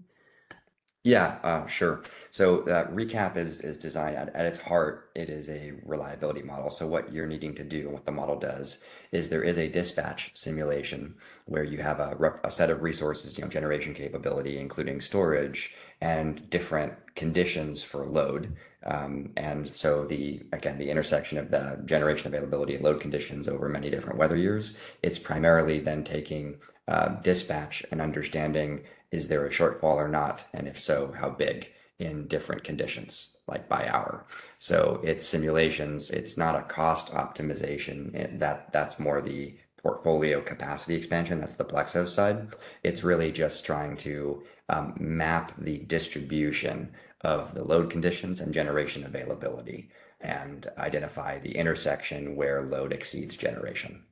Speaker 3: Yeah, sure. So recap is designed at its heart, it is a reliability model. So what you're needing to do and what the model does is there is a dispatch simulation where you have a set of resources, generation capability, including storage and different conditions for load. And so the intersection of the generation availability and load conditions over many different weather years, it's primarily then taking dispatch and understanding, is there a shortfall or not? And if so, how big in different conditions, like by hour? So it's simulations, it's not a cost optimization. That's more the portfolio capacity expansion. That's the Plexos side. It's really just trying to map the distribution of the load conditions and generation availability and identify the intersection where load exceeds generation.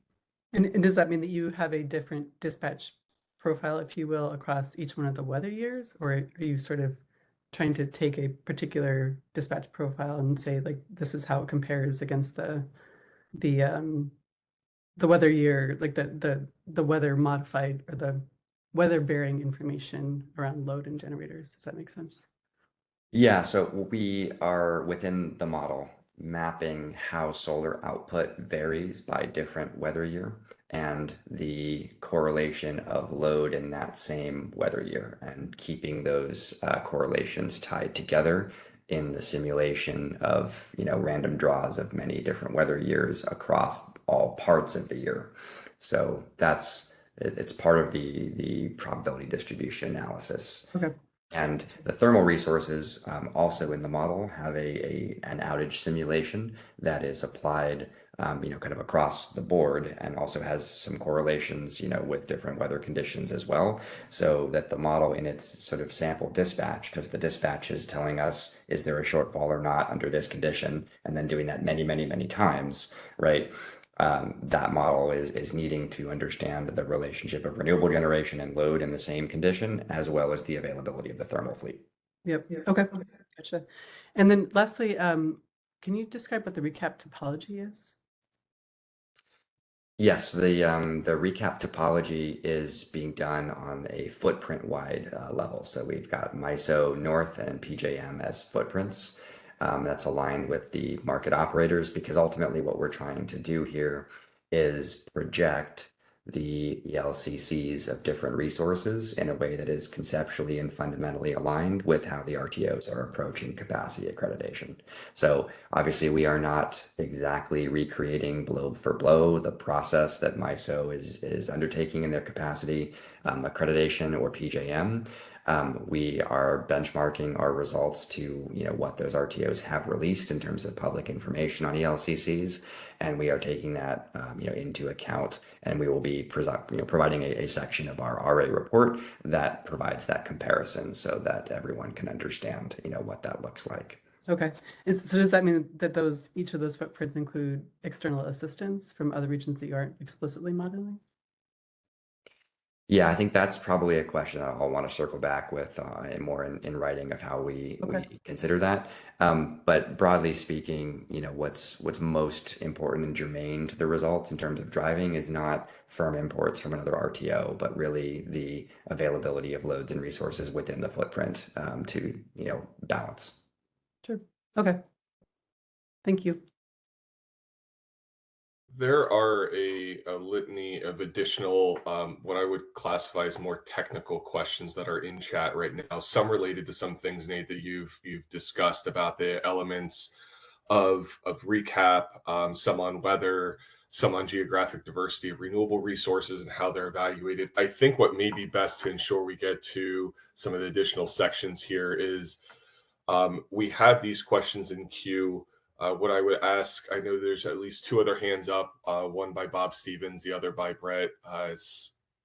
Speaker 4: And does that mean that you have a different dispatch profile, if you will, across each one of the weather years? Or are you sort of trying to take a particular dispatch profile and say, like, this is how it compares against the weather year, like the weather modified or the weather bearing information around load and generators? Does that make sense?
Speaker 3: Yeah, so we are within the model mapping how solar output varies by different weather year and the correlation of load in that same weather year, and keeping those correlations tied together in the simulation of random draws of many different weather years across all parts of the year. So it's part of the probability distribution analysis.
Speaker 4: Okay.
Speaker 3: And the thermal resources also in the model have an outage simulation that is applied kind of across the board, and also has some correlations, with different weather conditions as well. So that the model in its sort of sample dispatch, because the dispatch is telling us, is there a shortfall or not under this condition, and then doing that many, many, many times, right? That model is needing to understand the relationship of renewable generation and load in the same condition, as well as the availability of the thermal fleet.
Speaker 4: Yep. Okay. Gotcha. And then lastly, can you describe what the recap topology is?
Speaker 3: Yes, the recap topology is being done on a footprint-wide level. So we've got MISO North and PJM as footprints. That's aligned with the market operators, because ultimately what we're trying to do here is project the ELCCs of different resources in a way that is conceptually and fundamentally aligned with how the RTOs are approaching capacity accreditation. So obviously we are not exactly recreating blow for blow the process that MISO is undertaking in their capacity accreditation or PJM. We are benchmarking our results to what those RTOs have released in terms of public information on ELCCs, and we are taking that into account, and we will be providing a section of our RA report that provides that comparison so that everyone can understand what that looks like.
Speaker 4: Okay. So does that mean that each of those footprints include external assistance from other regions that you aren't explicitly modeling?
Speaker 3: Yeah, I think that's probably a question I'll want to circle back with more in writing of how we consider that. But broadly speaking, what's most important and germane to the results in terms of driving is not firm imports from another RTO, but really the availability of loads and resources within the footprint to balance.
Speaker 4: Sure. Okay. Thank you.
Speaker 1: There are a litany of additional, what I would classify as more technical questions that are in chat right now. Some related to some things, Nate, that you've discussed about the elements of recap, some on weather, some on geographic diversity of renewable resources and how they're evaluated. I think what may be best to ensure we get to some of the additional sections here is we have these questions in queue. What I would ask, I know there's at least two other hands up, one by Bob Stevens, the other by Brett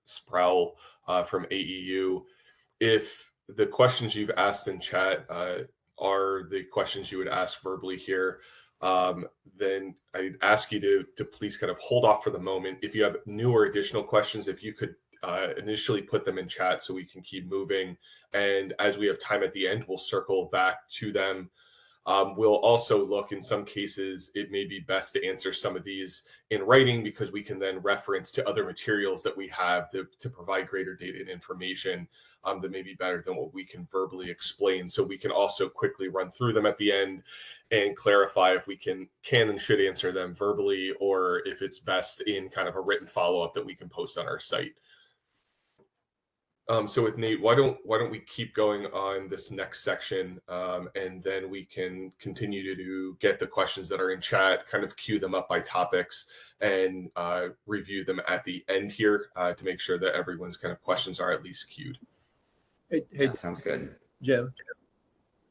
Speaker 1: Sproul from AEU. If the questions you've asked in chat are the questions you would ask verbally here, then I'd ask you to please kind of hold off for the moment. If you have new or additional questions, if you could initially put them in chat so we can keep moving. And as we have time at the end, we'll circle back to them. We'll also look, in some cases, it may be best to answer some of these in writing, because we can then reference to other materials that we have to provide greater data and information that may be better than what we can verbally explain. So we can also quickly run through them at the end and clarify if we can and should answer them verbally, or if it's best in kind of a written follow-up that we can post on our site. So with Nate, why don't we keep going on this next section, and then we can continue to get the questions that are in chat, kind of queue them up by topics, and review them at the end here to make sure that everyone's kind of questions are at least queued.
Speaker 5: Hey,
Speaker 3: Yeah, sounds good.
Speaker 5: Jim.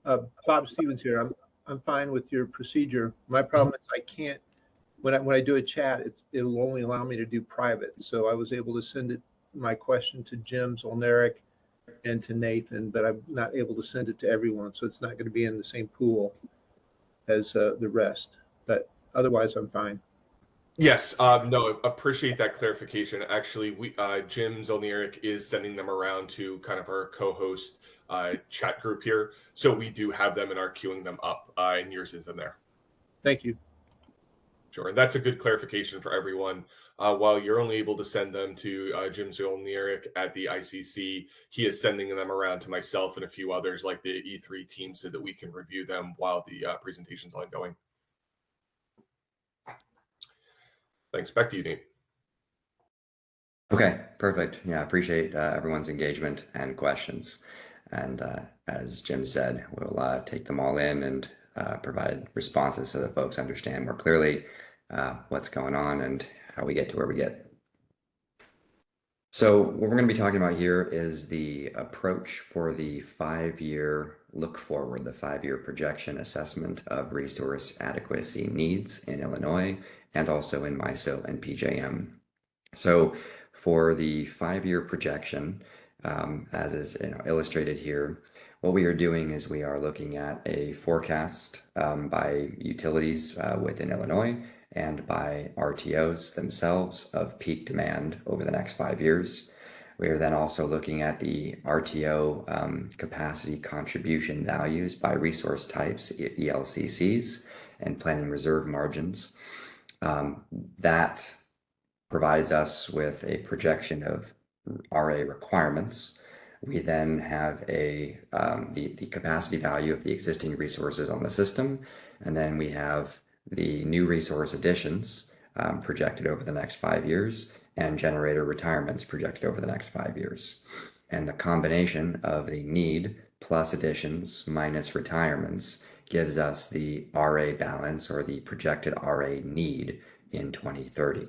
Speaker 5: Bob Stevens here. I'm fine with your procedure. My problem is I can't, when I do a chat, it'll only allow me to do private. So I was able to send my question to Jim Zolneric and to Nathan, but I'm not able to send it to everyone. So it's not going to be in the same pool as the rest. But otherwise, I'm fine.
Speaker 1: Yes, no, appreciate that clarification. Actually, Jim Zolneric is sending them around to kind of our co-host chat group here. So we do have them and are queuing them up, and yours is in there.
Speaker 5: Thank you.
Speaker 1: Sure, and that's a good clarification for everyone. While you're only able to send them to Jim Zolneric at the ICC, he is sending them around to myself and a few others like the E3 team so that we can review them while the presentation's ongoing. Thanks. Back to you, Nate.
Speaker 3: Okay, perfect. Yeah, appreciate everyone's engagement and questions. And as Jim said, we'll take them all in and provide responses so that folks understand more clearly what's going on and how we get to where we get. So what we're going to be talking about here is the approach for the 5-year look forward, the 5-year projection assessment of resource adequacy needs in Illinois and also in MISO and PJM. So for the 5-year projection, as is illustrated here, what we are doing is we are looking at a forecast by utilities within Illinois and by RTOs themselves of peak demand over the next 5 years. We are then also looking at the RTO capacity contribution values by resource types, ELCCs, and planning reserve margins. That provides us with a projection of RA requirements. We then have the capacity value of the existing resources on the system, and then we have the new resource additions projected over the next 5 years, and generator retirements projected over the next 5 years. And the combination of the need plus additions minus retirements gives us the RA balance, or the projected RA need, in 2030.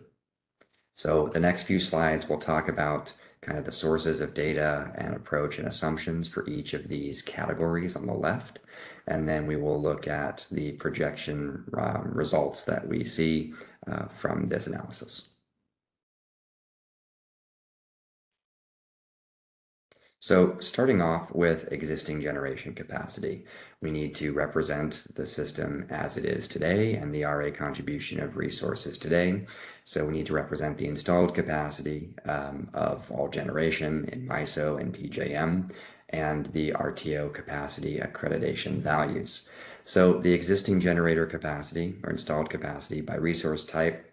Speaker 3: So the next few slides will talk about kind of the sources of data and approach and assumptions for each of these categories on the left. And then we will look at the projection results that we see from this analysis. So starting off with existing generation capacity, we need to represent the system as it is today and the RA contribution of resources today. So we need to represent the installed capacity of all generation in MISO and PJM, and the RTO capacity accreditation values. So the existing generator capacity, or installed capacity by resource type,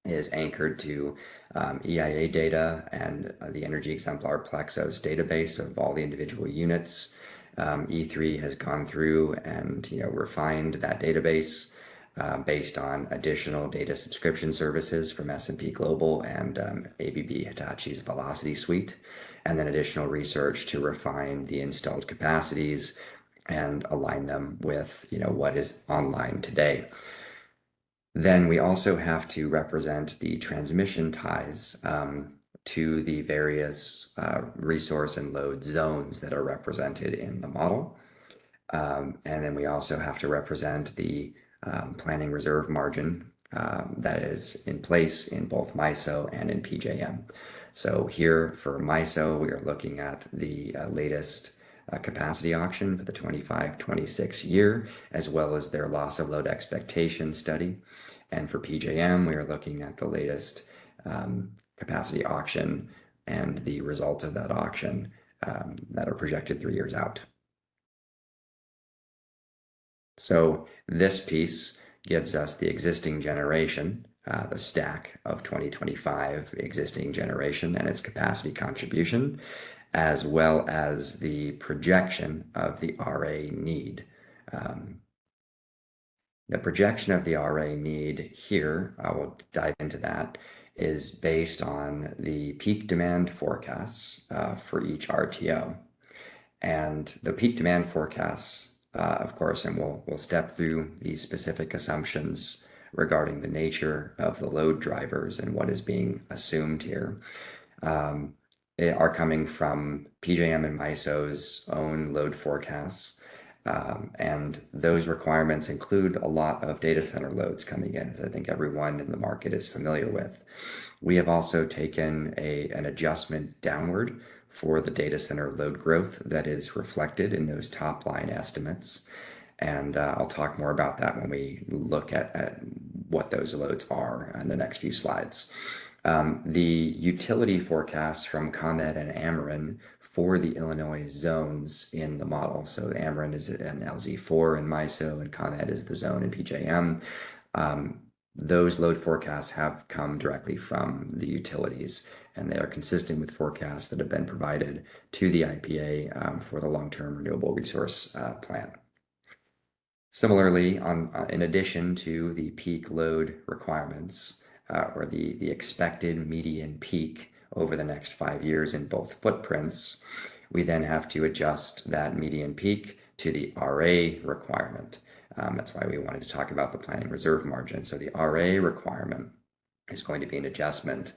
Speaker 3: is anchored to EIA data and the Energy Exemplar Plexos database of all the individual units. E3 has gone through and refined that database based on additional data subscription services from S&P Global and ABB Hitachi's Velocity Suite, and then additional research to refine the installed capacities and align them with what is online today. Then we also have to represent the transmission ties to the various resource and load zones that are represented in the model. And then we also have to represent the planning reserve margin that is in place in both MISO and in PJM. So here for MISO, we are looking at the latest capacity auction for the 25-26 year, as well as their loss of load expectation study. And for PJM, we are looking at the latest capacity auction and the results of that auction that are projected 3 years out. So this piece gives us the existing generation, the stack of 2025 existing generation and its capacity contribution, as well as the projection of the RA need. The projection of the RA need here, I will dive into that, is based on the peak demand forecasts for each RTO. And the peak demand forecasts, of course, and we'll step through these specific assumptions regarding the nature of the load drivers and what is being assumed here, are coming from PJM and MISO's own load forecasts. And those requirements include a lot of data center loads coming in, as I think everyone in the market is familiar with. We have also taken an adjustment downward for the data center load growth that is reflected in those top line estimates. And I'll talk more about that when we look at what those loads are in the next few slides. The utility forecasts from ComEd and Ameren for the Illinois zones in the model. So Ameren is an LZ4 in MISO, and ComEd is the zone in PJM. Those load forecasts have come directly from the utilities, and they are consistent with forecasts that have been provided to the IPA for the long-term renewable resource plan. Similarly, in addition to the peak load requirements, or the expected median peak over the next 5 years in both footprints, we then have to adjust that median peak to the RA requirement. That's why we wanted to talk about the planning reserve margin. So the RA requirement is going to be an adjustment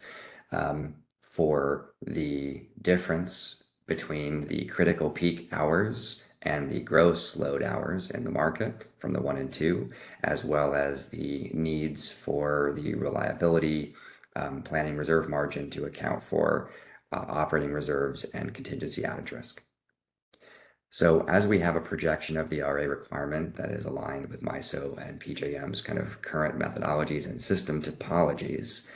Speaker 3: for the difference between the critical peak hours and the gross load hours in the market from the 1 and 2, as well as the needs for the reliability planning reserve margin to account for operating reserves and contingency outage risk. So as we have a projection of the RA requirement that is aligned with MISO and PJM's kind of current methodologies and system topologies,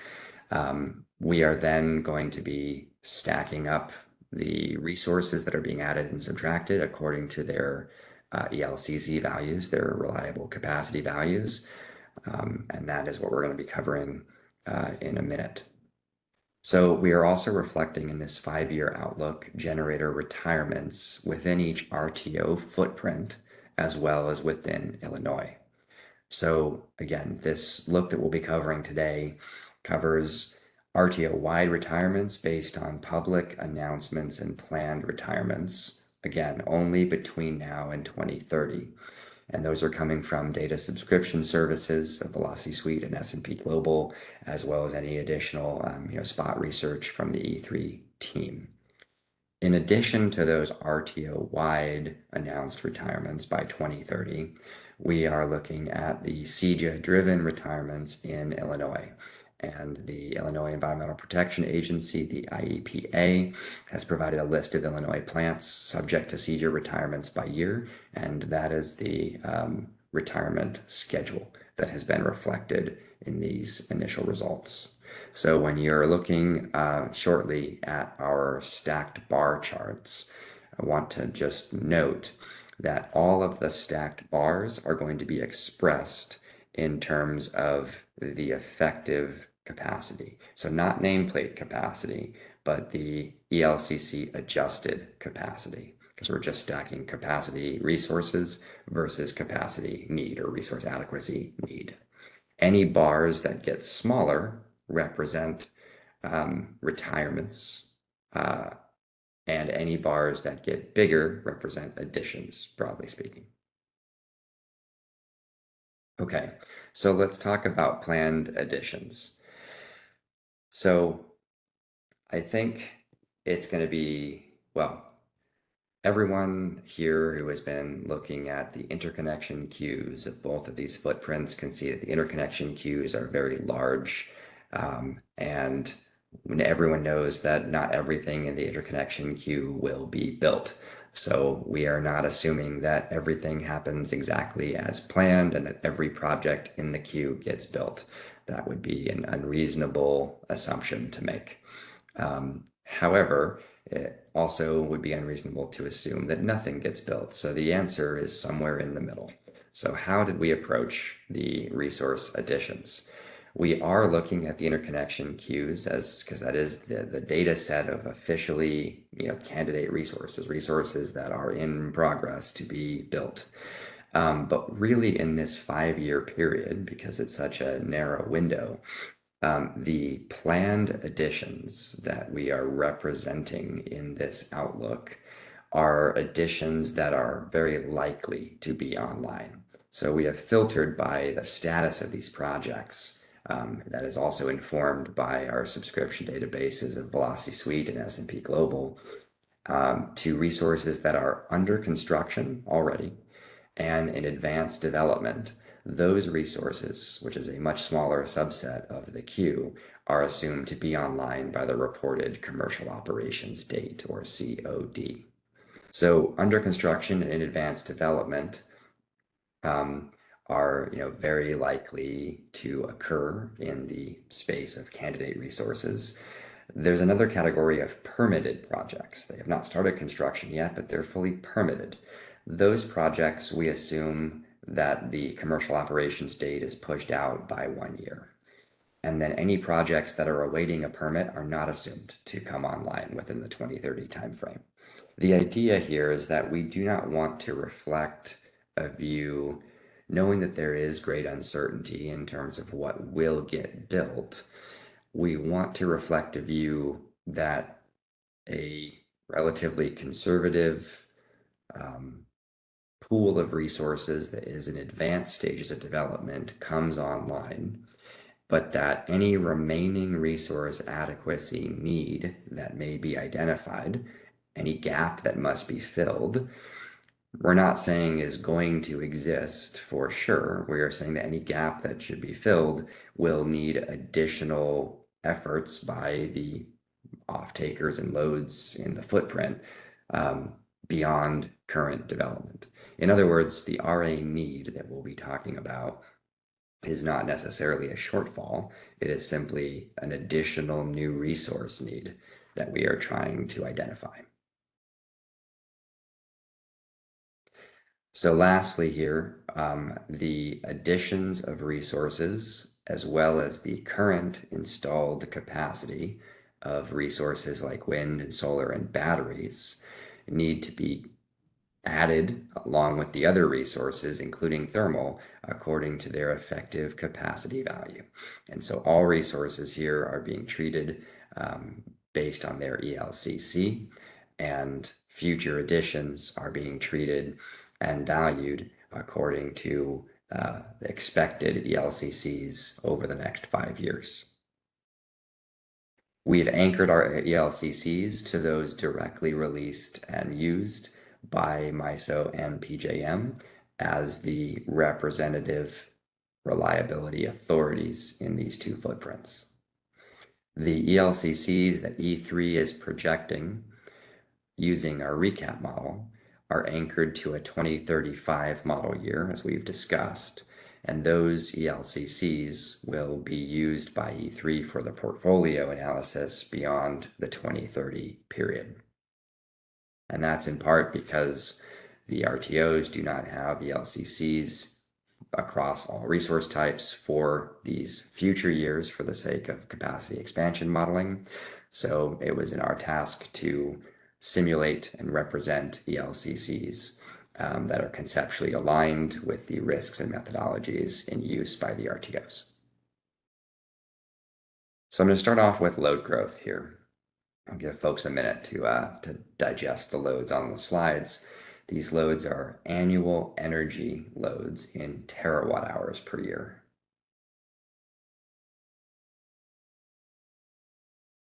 Speaker 3: we are then going to be stacking up the resources that are being added and subtracted according to their ELCC values, their reliable capacity values. And that is what we're going to be covering in a minute. So we are also reflecting in this 5-year outlook generator retirements within each RTO footprint, as well as within Illinois. So again, this look that we'll be covering today covers RTO-wide retirements based on public announcements and planned retirements, again, only between now and 2030. And those are coming from data subscription services of Velocity Suite and S&P Global, as well as any additional spot research from the E3 team. In addition to those RTO-wide announced retirements by 2030, we are looking at the CEJA-driven retirements in Illinois. And the Illinois Environmental Protection Agency, the IEPA, has provided a list of Illinois plants subject to CEJA retirements by year, and that is the retirement schedule that has been reflected in these initial results. So when you're looking shortly at our stacked bar charts, I want to just note that all of the stacked bars are going to be expressed in terms of the effective capacity. So not nameplate capacity, but the ELCC adjusted capacity, because we're just stacking capacity resources versus capacity need or resource adequacy need. Any bars that get smaller represent retirements, and any bars that get bigger represent additions, broadly speaking. Okay, so let's talk about planned additions. So I think it's going to be, well, everyone here who has been looking at the interconnection queues of both of these footprints can see that the interconnection queues are very large, and everyone knows that not everything in the interconnection queue will be built. So we are not assuming that everything happens exactly as planned and that every project in the queue gets built. That would be an unreasonable assumption to make. However, it also would be unreasonable to assume that nothing gets built. So the answer is somewhere in the middle. So how did we approach the resource additions? We are looking at the interconnection queues because that is the data set of officially candidate resources that are in progress to be built. But really in this 5-year period, because it's such a narrow window, the planned additions that we are representing in this outlook are additions that are very likely to be online. So we have filtered by the status of these projects. That is also informed by our subscription databases of Velocity Suite and S&P Global to resources that are under construction already and in advanced development. Those resources, which is a much smaller subset of the queue, are assumed to be online by the reported commercial operations date, or COD. So under construction and in advanced development are very likely to occur in the space of candidate resources. There's another category of permitted projects. They have not started construction yet, but they're fully permitted. Those projects, we assume that the commercial operations date is pushed out by 1 year. And then any projects that are awaiting a permit are not assumed to come online within the 2030 timeframe. The idea here is that we do not want to reflect a view knowing that there is great uncertainty in terms of what will get built. We want to reflect a view that a relatively conservative pool of resources that is in advanced stages of development comes online, but that any remaining resource adequacy need that may be identified any gap that must be filled, we're not saying is going to exist for sure. We are saying that any gap that should be filled will need additional efforts by the off-takers and loads in the footprint beyond current development. In other words, the RA need that we'll be talking about is not necessarily a shortfall. It is simply an additional new resource need that we are trying to identify. So lastly here, the additions of resources as well as the current installed capacity of resources like wind and solar and batteries need to be added along with the other resources, including thermal, according to their effective capacity value. And so all resources here are being treated based on their ELCC, and future additions are being treated and valued according to expected ELCCs over the next 5 years. We've anchored our ELCCs to those directly released and used by MISO and PJM as the representative reliability authorities in these two footprints. The ELCCs that E3 is projecting using our recap model are anchored to a 2035 model year, as we've discussed, and those ELCCs will be used by E3 for the portfolio analysis beyond the 2030 period. And that's in part because the RTOs do not have ELCCs across all resource types for these future years for the sake of capacity expansion modeling. So it was in our task to simulate and represent ELCCs that are conceptually aligned with the risks and methodologies in use by the RTOs. So I'm going to start off with load growth here. I'll give folks a minute to digest the loads on the slides. These loads are annual energy loads in terawatt hours per year.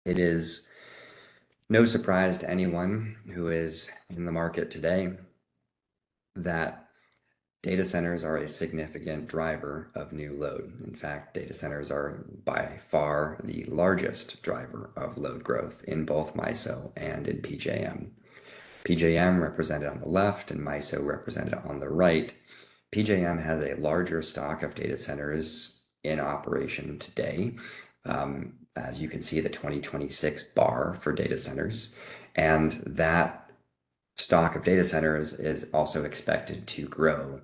Speaker 3: It is no surprise to anyone who is in the market today that data centers are a significant driver of new load. In fact, data centers are by far the largest driver of load growth in both MISO and in PJM. PJM represented on the left and MISO represented on the right. PJM has a larger stock of data centers in operation today. As you can see, the 2026 bar for data centers, and that stock of data centers is also expected to grow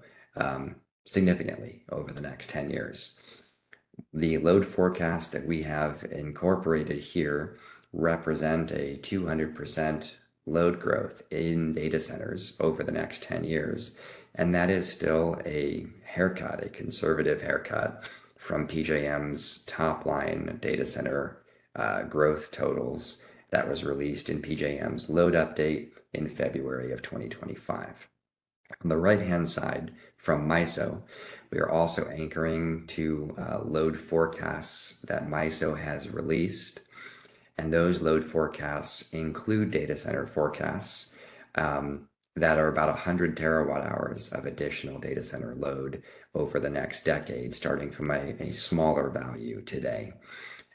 Speaker 3: significantly over the next 10 years. The load forecast that we have incorporated here represent a 200% load growth in data centers over the next 10 years. And that is still a haircut, a conservative haircut from PJM's top line data center growth totals that was released in PJM's load update in February of 2025. On the right-hand side from MISO, we are also anchoring to load forecasts that MISO has released. And those load forecasts include data center forecasts that are about 100 terawatt hours of additional data center load over the next decade, starting from a smaller value today.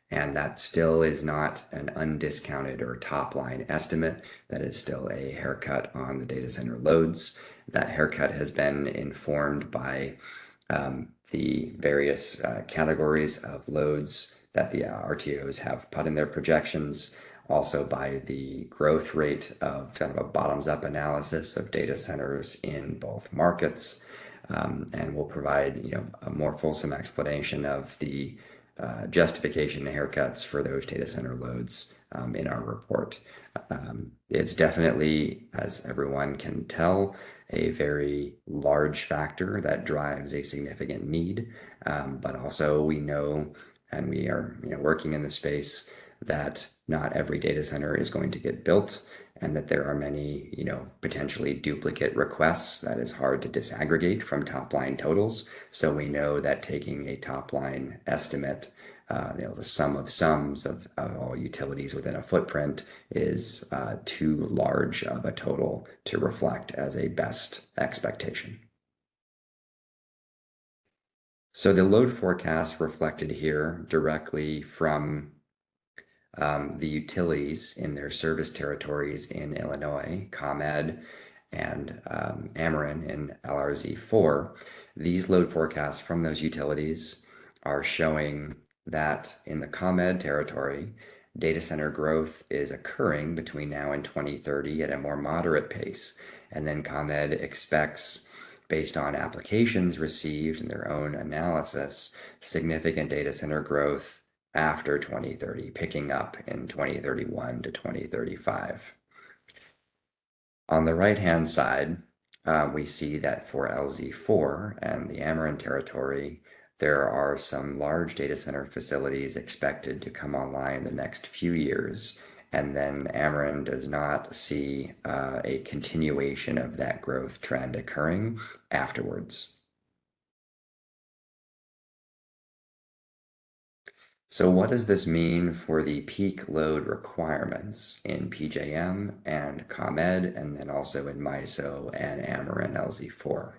Speaker 3: And that still is not an undiscounted or top line estimate. That is still a haircut on the data center loads. That haircut has been informed by the various categories of loads that the RTOs have put in their projections, also by the growth rate of kind of a bottoms-up analysis of data centers in both markets, and we'll provide a more fulsome explanation of the justification and haircuts for those data center loads in our report. It's definitely, as everyone can tell, a very large factor that drives a significant need, but also we know, and we are working in the space, that not every data center is going to get built, and that there are many potentially duplicate requests that is hard to disaggregate from top line totals. So we know that taking a top line estimate the sum of sums of all utilities within a footprint is too large of a total to reflect as a best expectation. So the load forecast reflected here directly from the utilities in their service territories in Illinois, ComEd, and Ameren in LRZ4. These load forecasts from those utilities are showing that in the ComEd territory, data center growth is occurring between now and 2030 at a more moderate pace. And then ComEd expects, based on applications received in their own analysis, significant data center growth after 2030, picking up in 2031 to 2035. On the right-hand side, we see that for LZ4 and the Ameren territory, there are some large data center facilities expected to come online in the next few years, and then Ameren does not see a continuation of that growth trend occurring afterwards. So what does this mean for the peak load requirements in PJM and ComEd, and then also in MISO and Ameren LZ4?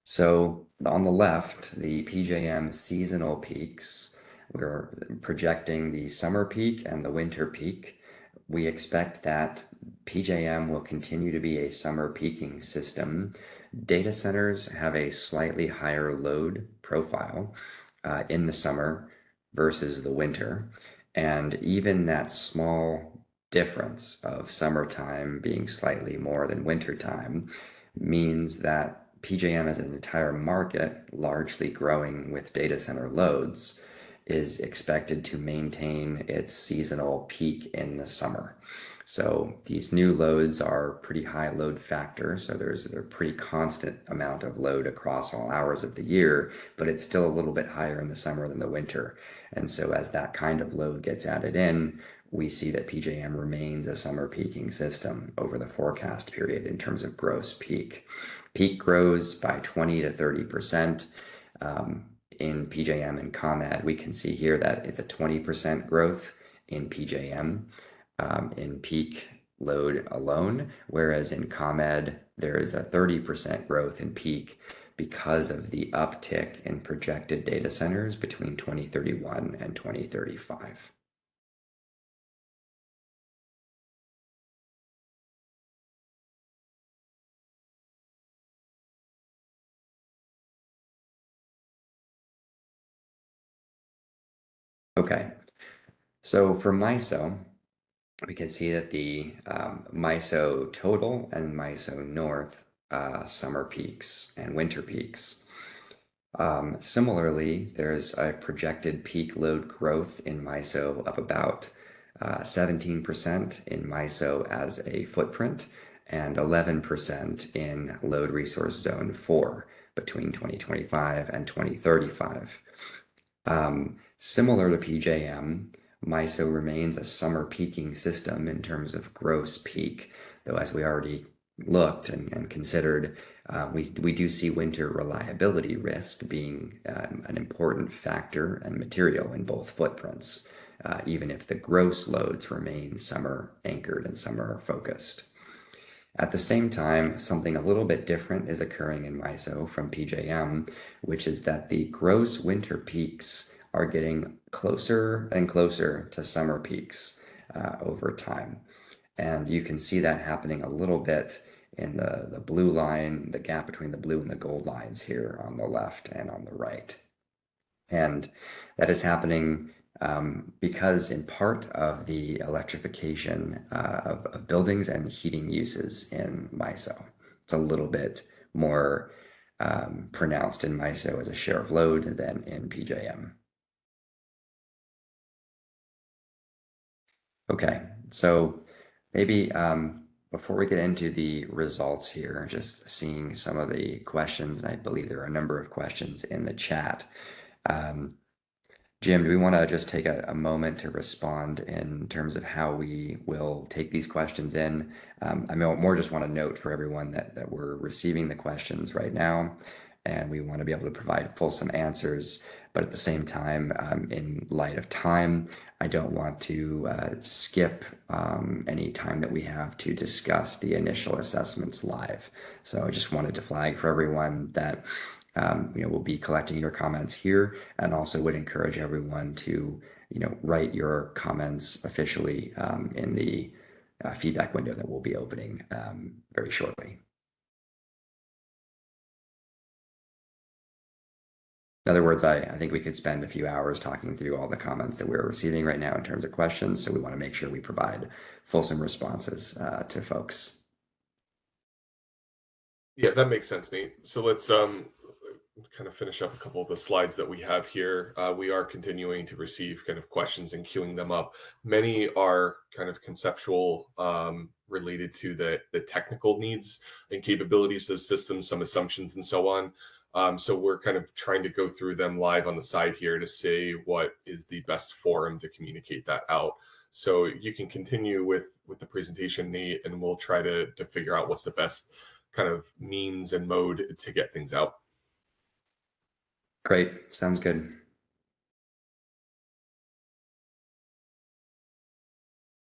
Speaker 3: So on the left, the PJM seasonal peaks, we're projecting the summer peak and the winter peak. We expect that PJM will continue to be a summer peaking system. Data centers have a slightly higher load profile in the summer versus the winter. And even that small difference of summertime being slightly more than wintertime means that PJM as an entire market, largely growing with data center loads, is expected to maintain its seasonal peak in the summer. So these new loads are pretty high load factor, so there's a pretty constant amount of load across all hours of the year, but it's still a little bit higher in the summer than the winter. And so as that kind of load gets added in, we see that PJM remains a summer peaking system over the forecast period in terms of gross peak. Peak grows by 20 to 30%. In PJM and ComEd, we can see here that it's a 20% growth in PJM in peak load alone, whereas in ComEd, there is a 30% growth in peak because of the uptick in projected data centers between 2031 and 2035. Okay, so for MISO, we can see that the MISO total and MISO North summer peaks and winter peaks. Similarly, there's a projected peak load growth in MISO of about 17% in MISO as a footprint and 11% in load resource zone 4 between 2025 and 2035. Similar to PJM, MISO remains a summer peaking system in terms of gross peak, though as we already looked and considered, we do see winter reliability risk being an important factor and material in both footprints, even if the gross loads remain summer anchored and summer focused. At the same time, something a little bit different is occurring in MISO from PJM, which is that the gross winter peaks are getting closer and closer to summer peaks over time. And you can see that happening a little bit in the blue line, the gap between the blue and the gold lines here on the left and on the right. And that is happening because in part of the electrification of buildings and heating uses in MISO. It's a little bit more pronounced in MISO as a share of load than in PJM. Okay, so maybe before we get into the results here, just seeing some of the questions, and I believe there are a number of questions in the chat. Jim, do we want to just take a moment to respond in terms of how we will take these questions in? I more just want to note for everyone that we're receiving the questions right now, and we want to be able to provide fulsome answers. But at the same time, in light of time, I don't want to skip any time that we have to discuss the initial assessments live. So I just wanted to flag for everyone that we'll be collecting your comments here, and also would encourage everyone to write your comments officially in the feedback window that we'll be opening very shortly. In other words, I think we could spend a few hours talking through all the comments that we're receiving right now in terms of questions. So we want to make sure we provide fulsome responses to folks.
Speaker 1: Yeah, that makes sense, Nate. So let's kind of finish up a couple of the slides that we have here. We are continuing to receive kind of questions and queuing them up. Many are kind of conceptual, related to the technical needs and capabilities of systems, some assumptions and so on. So we're kind of trying to go through them live on the side here to say what is the best forum to communicate that out. So you can continue with the presentation, Nate, and we'll try to figure out what's the best kind of means and mode to get things out.
Speaker 3: Great, sounds good.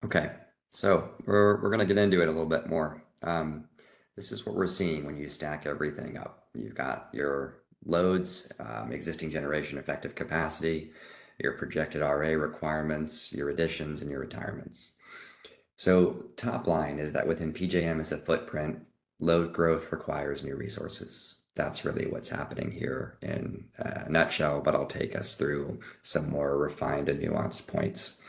Speaker 3: Okay, so we're going to get into it a little bit more. This is what we're seeing when you stack everything up. You've got your loads, existing generation effective capacity, your projected RA requirements, your additions, and your retirements. So top line is that within PJM as a footprint, load growth requires new resources. That's really what's happening here in a nutshell, but I'll take us through some more refined and nuanced points.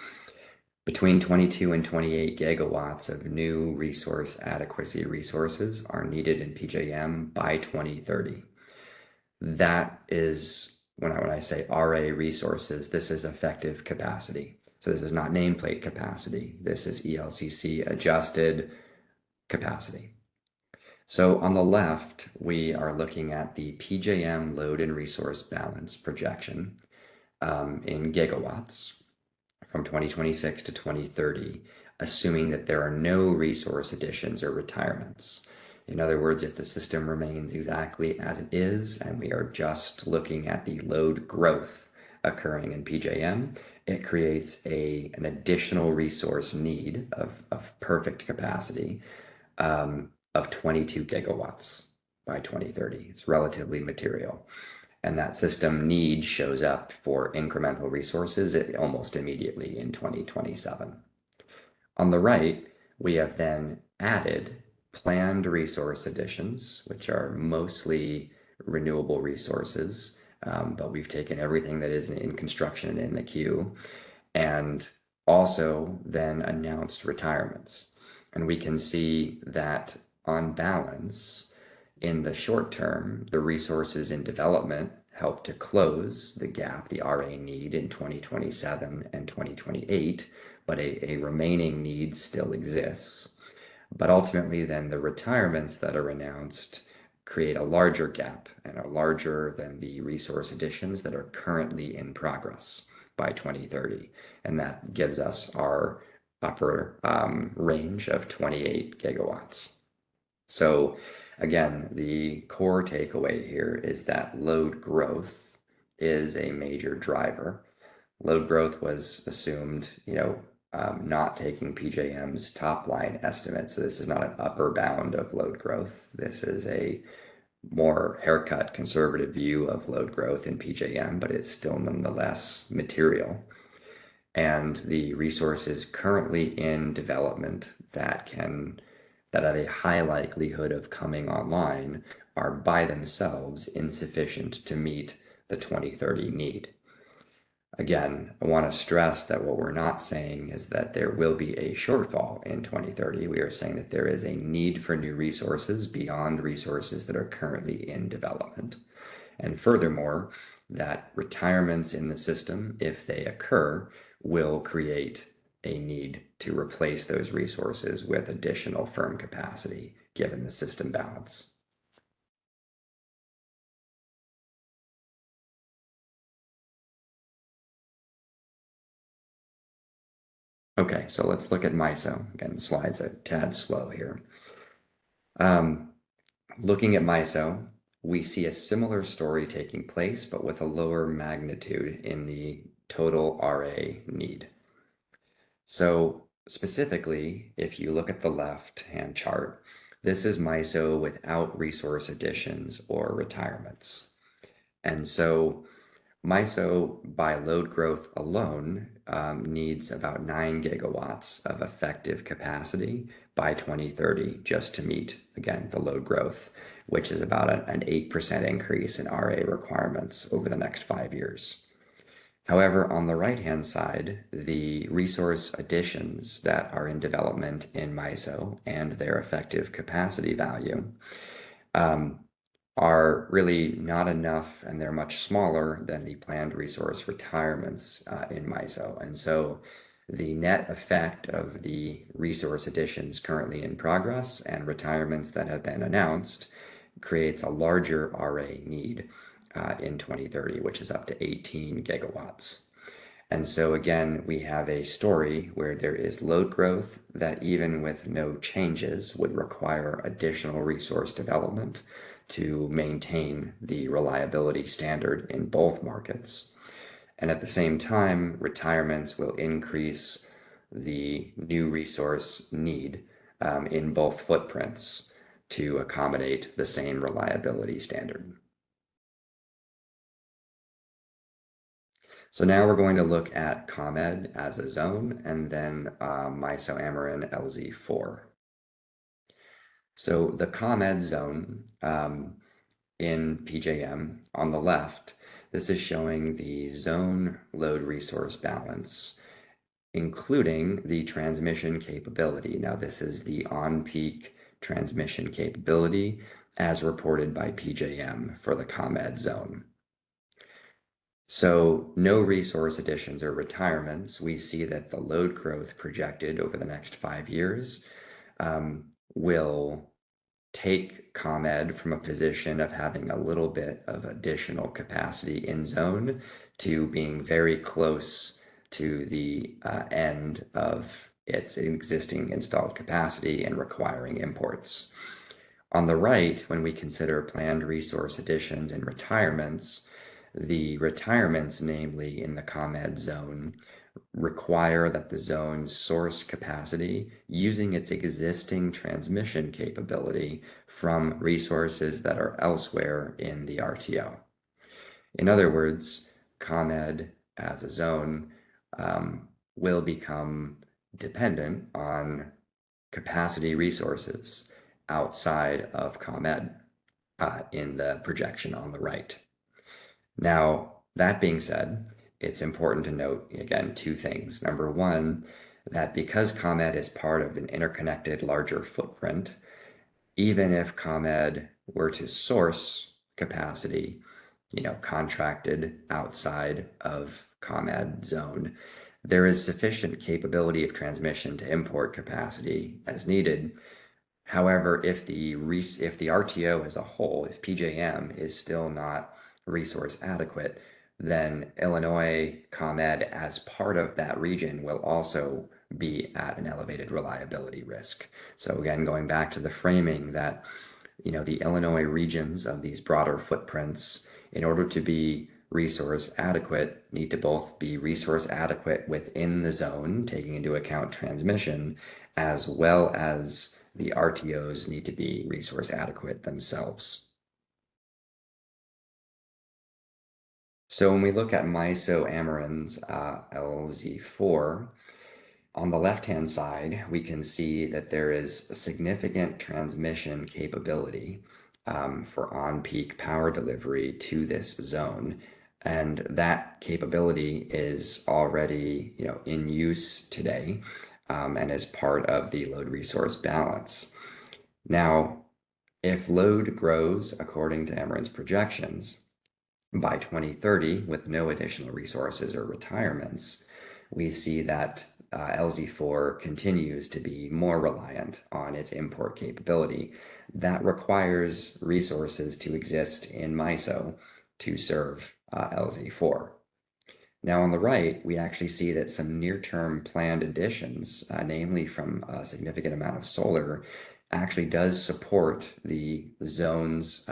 Speaker 3: Between 22 and 28 gigawatts of new resource adequacy resources are needed in PJM by 2030. That is, when I say RA resources, this is effective capacity. So this is not nameplate capacity. This is ELCC adjusted capacity. So on the left, we are looking at the PJM load and resource balance projection in gigawatts from 2026 to 2030, assuming that there are no resource additions or retirements. In other words, if the system remains exactly as it is, and we are just looking at the load growth occurring in PJM, it creates an additional resource need of perfect capacity of 22 gigawatts by 2030. It's relatively material. And that system need shows up for incremental resources almost immediately in 2027. On the right, we have then added planned resource additions, which are mostly renewable resources, but we've taken everything that is in construction in the queue, and also then announced retirements. And we can see that on balance, in the short term, the resources in development help to close the gap, the RA need in 2027 and 2028, but a remaining need still exists. But ultimately, then the retirements that are announced create a larger gap and are larger than the resource additions that are currently in progress by 2030. And that gives us our upper range of 28 gigawatts. So again, the core takeaway here is that load growth is a major driver. Load growth was assumed, not taking PJM's top line estimate. So this is not an upper bound of load growth. This is a more haircut conservative view of load growth in PJM, but it's still nonetheless material. And the resources currently in development that have a high likelihood of coming online are by themselves insufficient to meet the 2030 need. Again, I want to stress that what we're not saying is that there will be a shortfall in 2030. We are saying that there is a need for new resources beyond resources that are currently in development. And furthermore, that retirements in the system, if they occur, will create a need to replace those resources with additional firm capacity given the system balance. Okay, so let's look at MISO. Again, the slides are a tad slow here. Looking at MISO, we see a similar story taking place, but with a lower magnitude in the total RA need. So specifically, if you look at the left-hand chart, this is MISO without resource additions or retirements. And so MISO, by load growth alone, needs about 9 gigawatts of effective capacity by 2030 just to meet, again, the load growth, which is about an 8% increase in RA requirements over the next 5 years. However, on the right-hand side, the resource additions that are in development in MISO and their effective capacity value are really not enough, and they're much smaller than the planned resource retirements in MISO. And so the net effect of the resource additions currently in progress and retirements that have been announced creates a larger RA need in 2030, which is up to 18 gigawatts. And so again, we have a story where there is load growth that even with no changes would require additional resource development to maintain the reliability standard in both markets. And at the same time, retirements will increase the new resource need in both footprints to accommodate the same reliability standard. So now we're going to look at ComEd as a zone and then MISO Ameren LZ4. So the ComEd zone in PJM on the left, this is showing the zone load resource balance, including the transmission capability. Now this is the on-peak transmission capability as reported by PJM for the ComEd zone. So no resource additions or retirements. We see that the load growth projected over the next 5 years will take ComEd from a position of having a little bit of additional capacity in zone to being very close to the end of its existing installed capacity and requiring imports. On the right, when we consider planned resource additions and retirements, the retirements, namely in the ComEd zone, require that the zone's source capacity using its existing transmission capability from resources that are elsewhere in the RTO. In other words, ComEd as a zone will become dependent on capacity resources outside of ComEd in the projection on the right. Now, that being said, it's important to note, again, 2 things. Number one, that because ComEd is part of an interconnected larger footprint, even if ComEd were to source capacity, contracted outside of ComEd zone, there is sufficient capability of transmission to import capacity as needed. However, if the RTO as a whole, if PJM is still not resource adequate, then Illinois ComEd as part of that region will also be at an elevated reliability risk. So again, going back to the framing that, the Illinois regions of these broader footprints, in order to be resource adequate, need to both be resource adequate within the zone, taking into account transmission, as well as the RTOs need to be resource adequate themselves. So when we look at MISO Ameren's LZ4, on the left-hand side, we can see that there is a significant transmission capability for on-peak power delivery to this zone. And that capability is already, in use today and is part of the load resource balance. Now, if load grows according to Ameren's projections, by 2030, with no additional resources or retirements, we see that LZ4 continues to be more reliant on its import capability. That requires resources to exist in MISO to serve LZ4. Now on the right, we actually see that some near-term planned additions, namely from a significant amount of solar, actually does support the zone's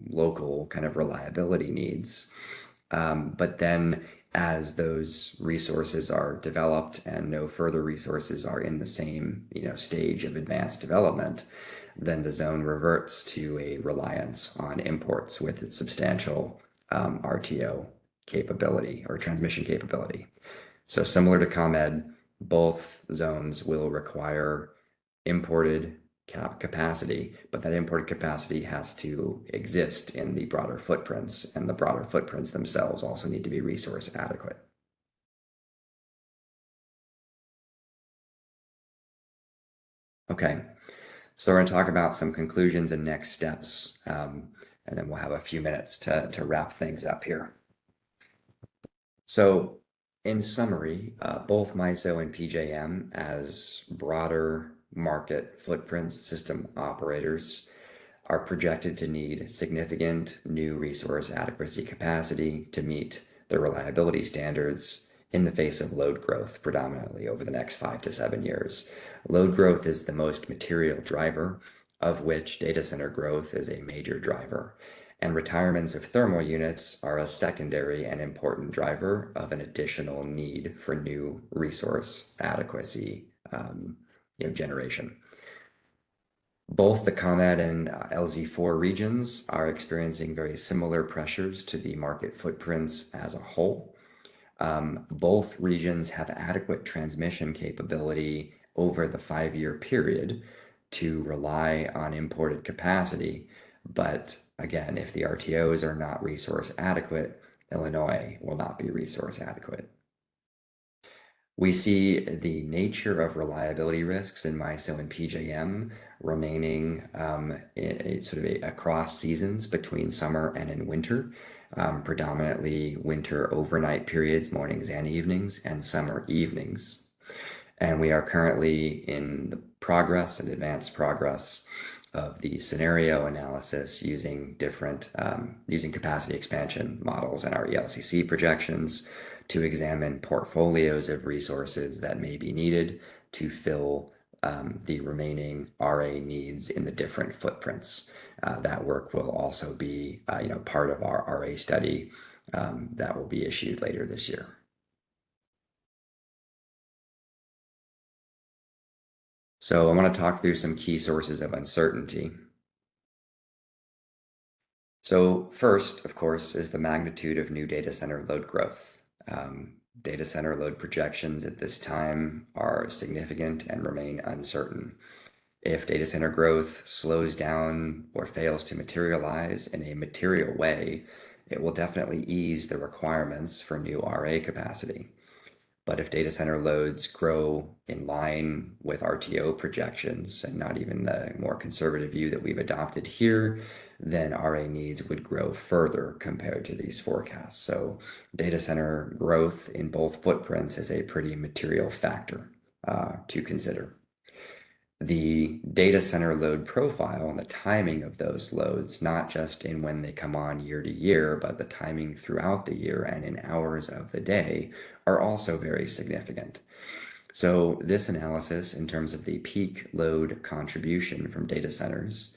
Speaker 3: local kind of reliability needs. But then as those resources are developed and no further resources are in the same, stage of advanced development, then the zone reverts to a reliance on imports with its substantial RTO capability or transmission capability. So similar to ComEd, both zones will require imported capacity, but that imported capacity has to exist in the broader footprints, and the broader footprints themselves also need to be resource adequate. Okay, so we're going to talk about some conclusions and next steps, and then we'll have a few minutes to wrap things up here. So in summary, both MISO and PJM as broader market footprints system operators are projected to need significant new resource adequacy capacity to meet the reliability standards in the face of load growth predominantly over the next 5 to 7 years. Load growth is the most material driver, of which data center growth is a major driver. And retirements of thermal units are a secondary and important driver of an additional need for new resource adequacy generation. Both the ComEd and LZ4 regions are experiencing very similar pressures to the market footprints as a whole. Both regions have adequate transmission capability over the 5-year period to rely on imported capacity, but again, if the RTOs are not resource adequate, Illinois will not be resource adequate. We see the nature of reliability risks in MISO and PJM remaining across seasons between summer and in winter, predominantly winter overnight periods, mornings and evenings, and summer evenings. And we are currently in the progress and advanced progress of the scenario analysis using using capacity expansion models and our ELCC projections to examine portfolios of resources that may be needed to fill the remaining RA needs in the different footprints. That work will also be part of our RA study that will be issued later this year. So I want to talk through some key sources of uncertainty. So first, of course, is the magnitude of new data center load growth. Data center load projections at this time are significant and remain uncertain. If data center growth slows down or fails to materialize in a material way, it will definitely ease the requirements for new RA capacity. But if data center loads grow in line with RTO projections and not even the more conservative view that we've adopted here, then RA needs would grow further compared to these forecasts. So data center growth in both footprints is a pretty material factor to consider. The data center load profile and the timing of those loads, not just in when they come on year to year, but the timing throughout the year and in hours of the day, are also very significant. So this analysis, in terms of the peak load contribution from data centers,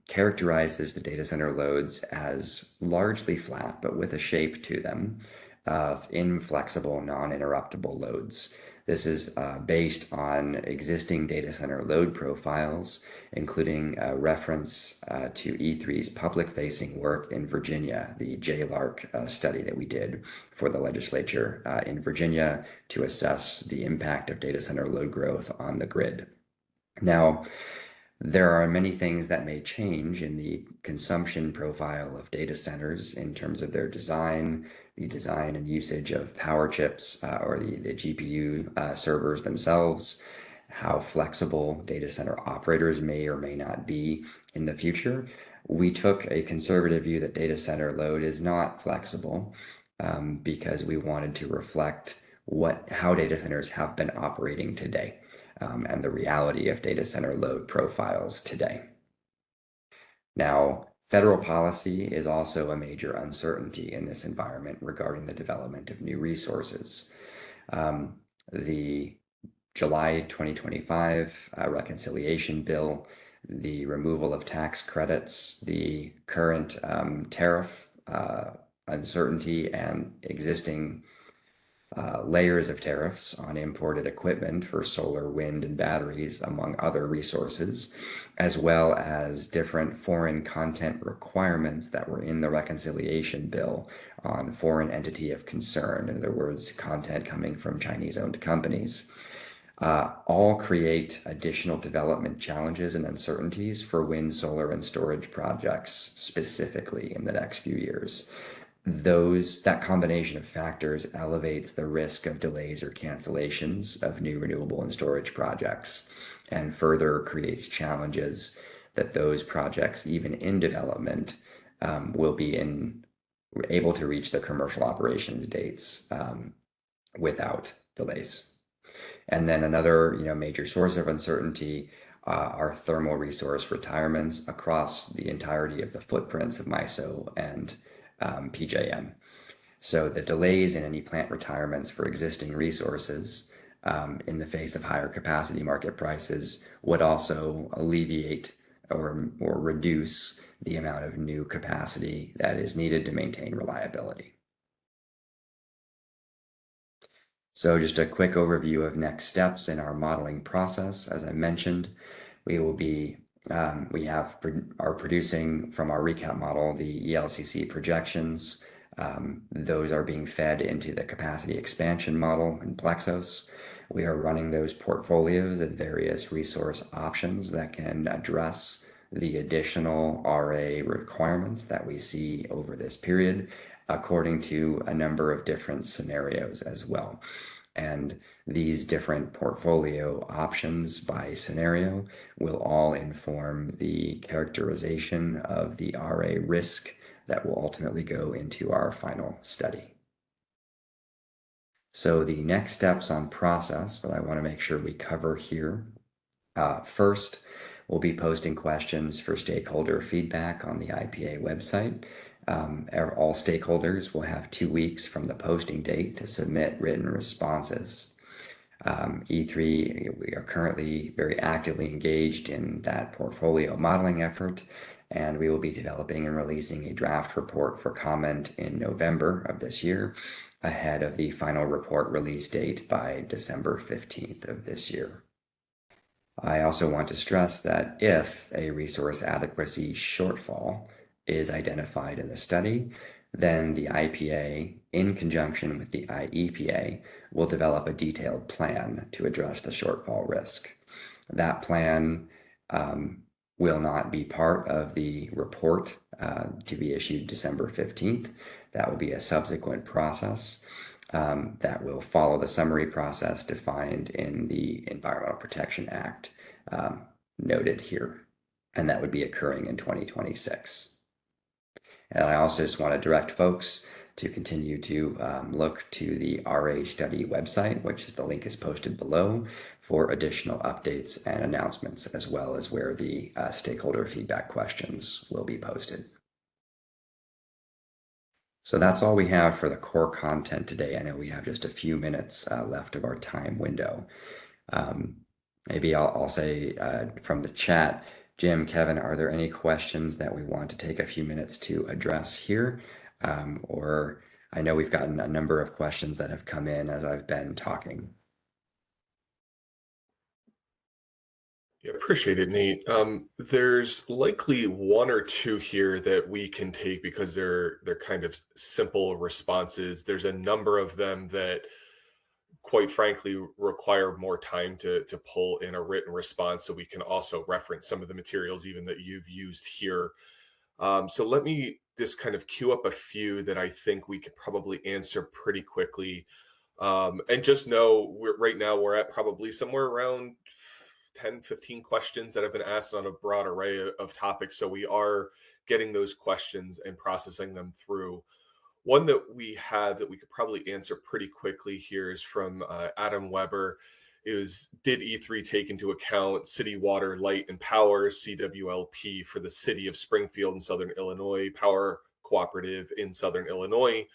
Speaker 3: characterizes the data center loads as largely flat, but with a shape to them of inflexible, non-interruptible loads. This is based on existing data center load profiles, including a reference to E3's public-facing work in Virginia, the JLARC study that we did for the legislature in Virginia to assess the impact of data center load growth on the grid. Now, there are many things that may change in the consumption profile of data centers in terms of their design, the design and usage of power chips or the GPU servers themselves, how flexible data center operators may or may not be in the future. We took a conservative view that data center load is not flexible because we wanted to reflect how data centers have been operating today. And the reality of data center load profiles today. Now, federal policy is also a major uncertainty in this environment regarding the development of new resources. The July 2025 reconciliation bill, the removal of tax credits, the current tariff uncertainty and existing layers of tariffs on imported equipment for solar, wind, and batteries, among other resources, as well as different foreign content requirements that were in the reconciliation bill on foreign entity of concern, in other words, content coming from Chinese-owned companies. All create additional development challenges and uncertainties for wind, solar, and storage projects specifically in the next few years. That combination of factors elevates the risk of delays or cancellations of new renewable and storage projects and further creates challenges that those projects, even in development, will be able to reach the commercial operations dates without delays. And then another major source of uncertainty are thermal resource retirements across the entirety of the footprints of MISO and PJM. So the delays in any plant retirements for existing resources in the face of higher capacity market prices would also alleviate or reduce the amount of new capacity that is needed to maintain reliability. So just a quick overview of next steps in our modeling process. As I mentioned, we are producing from our recap model the ELCC projections. Those are being fed into the capacity expansion model in Plexos. We are running those portfolios at various resource options that can address the additional RA requirements that we see over this period, according to a number of different scenarios as well. And these different portfolio options by scenario will all inform the characterization of the RA risk that will ultimately go into our final study. So the next steps on process that I want to make sure we cover here. First, we'll be posting questions for stakeholder feedback on the IPA website. All stakeholders will have 2 weeks from the posting date to submit written responses. E3, we are currently very actively engaged in that portfolio modeling effort, and we will be developing and releasing a draft report for comment in November of this year, ahead of the final report release date by December 15th of this year. I also want to stress that if a resource adequacy shortfall is identified in the study, then the IPA, in conjunction with the IEPA, will develop a detailed plan to address the shortfall risk. That plan will not be part of the report to be issued December 15th. That will be a subsequent process that will follow the summary process defined in the Environmental Protection Act noted here, and that would be occurring in 2026. And I also just want to direct folks to continue to look to the RA study website, which the link is posted below, for additional updates and announcements, as well as where the stakeholder feedback questions will be posted. So that's all we have for the core content today. I know we have just a few minutes left of our time window. Maybe I'll say from the chat, Jim, Kevin, are there any questions that we want to take a few minutes to address here? Or I know we've gotten a number of questions that have come in as I've been talking.
Speaker 1: Yeah, appreciate it, Nate. There's likely one or two here that we can take because they're kind of simple responses. There's a number of them that, quite frankly, require more time to pull in a written response, so we can also reference some of the materials even that you've used here. So let me just kind of queue up a few that I think we could probably answer pretty quickly. And just know right now we're at probably somewhere around 10, 15 questions that have been asked on a broad array of topics. So we are getting those questions and processing them through. One that we have that we could probably answer pretty quickly here is from Adam Weber. Did E3 take into account City Water, Light and Power, CWLP, for the City of Springfield in Southern Illinois, Power Cooperative in Southern Illinois?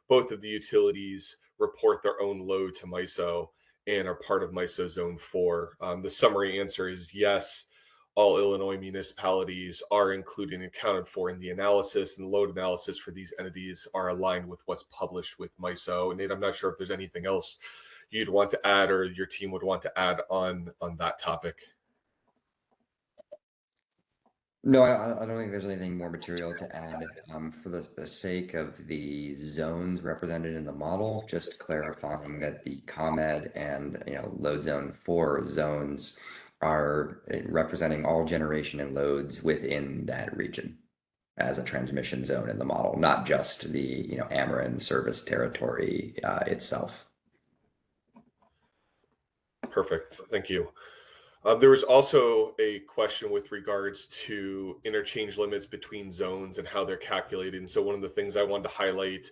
Speaker 1: Both of the utilities report their own load to MISO, and are part of MISO Zone 4. The summary answer is yes. All Illinois municipalities are included and accounted for in the analysis, and load analysis for these entities are aligned with what's published with MISO. Nate, I'm not sure if there's anything else you'd want to add or your team would want to add on that topic.
Speaker 3: No, I don't think there's anything more material to add. For the sake of the zones represented in the model, just clarifying that the ComEd and load zone 4 zones are representing all generation and loads within that region as a transmission zone in the model, not just the Ameren service territory itself.
Speaker 1: Perfect. Thank you. There was also a question with regards to interchange limits between zones and how they're calculated. And so one of the things I wanted to highlight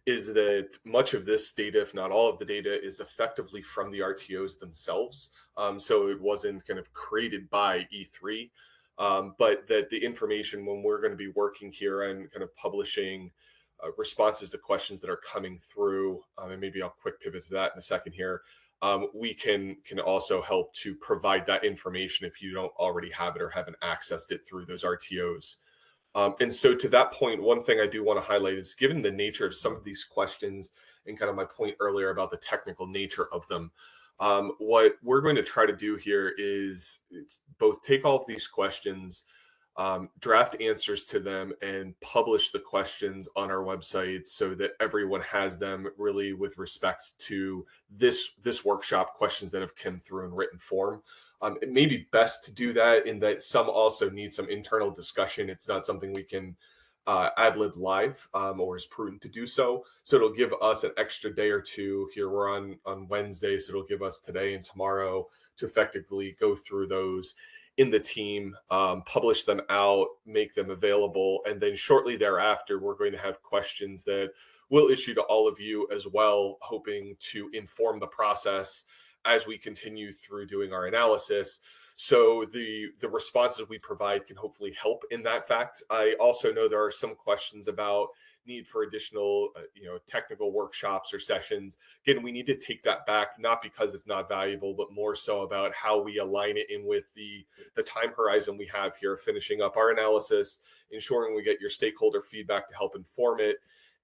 Speaker 1: is that much of this data, if not all of the data, is effectively from the RTOs themselves. So it wasn't kind of created by E3, but that the information, when we're going to be working here and kind of publishing responses to questions that are coming through, and maybe I'll quick pivot to that in a second here, we can also help to provide that information if you don't already have it or haven't accessed it through those RTOs. And so to that point, one thing I do want to highlight is, given the nature of some of these questions and kind of my point earlier about the technical nature of them, what we're going to try to do here is both take all of these questions, draft answers to them, and publish the questions on our website so that everyone has them, really with respect to this workshop, questions that have come through in written form. It may be best to do that in that some also need some internal discussion. It's not something we can ad lib live or is prudent to do so. So it'll give us an extra day or two here. We're on Wednesday, so it'll give us today and tomorrow to effectively go through those in the team, publish them out, make them available, and then shortly thereafter, we're going to have questions that we'll issue to all of you as well, hoping to inform the process as we continue through doing our analysis. So the responses we provide can hopefully help in that fact. I also know there are some questions about need for additional technical workshops or sessions. Again, we need to take that back, not because it's not valuable, but more so about how we align it in with the time horizon we have here, finishing up our analysis, ensuring we get your stakeholder feedback to help inform it.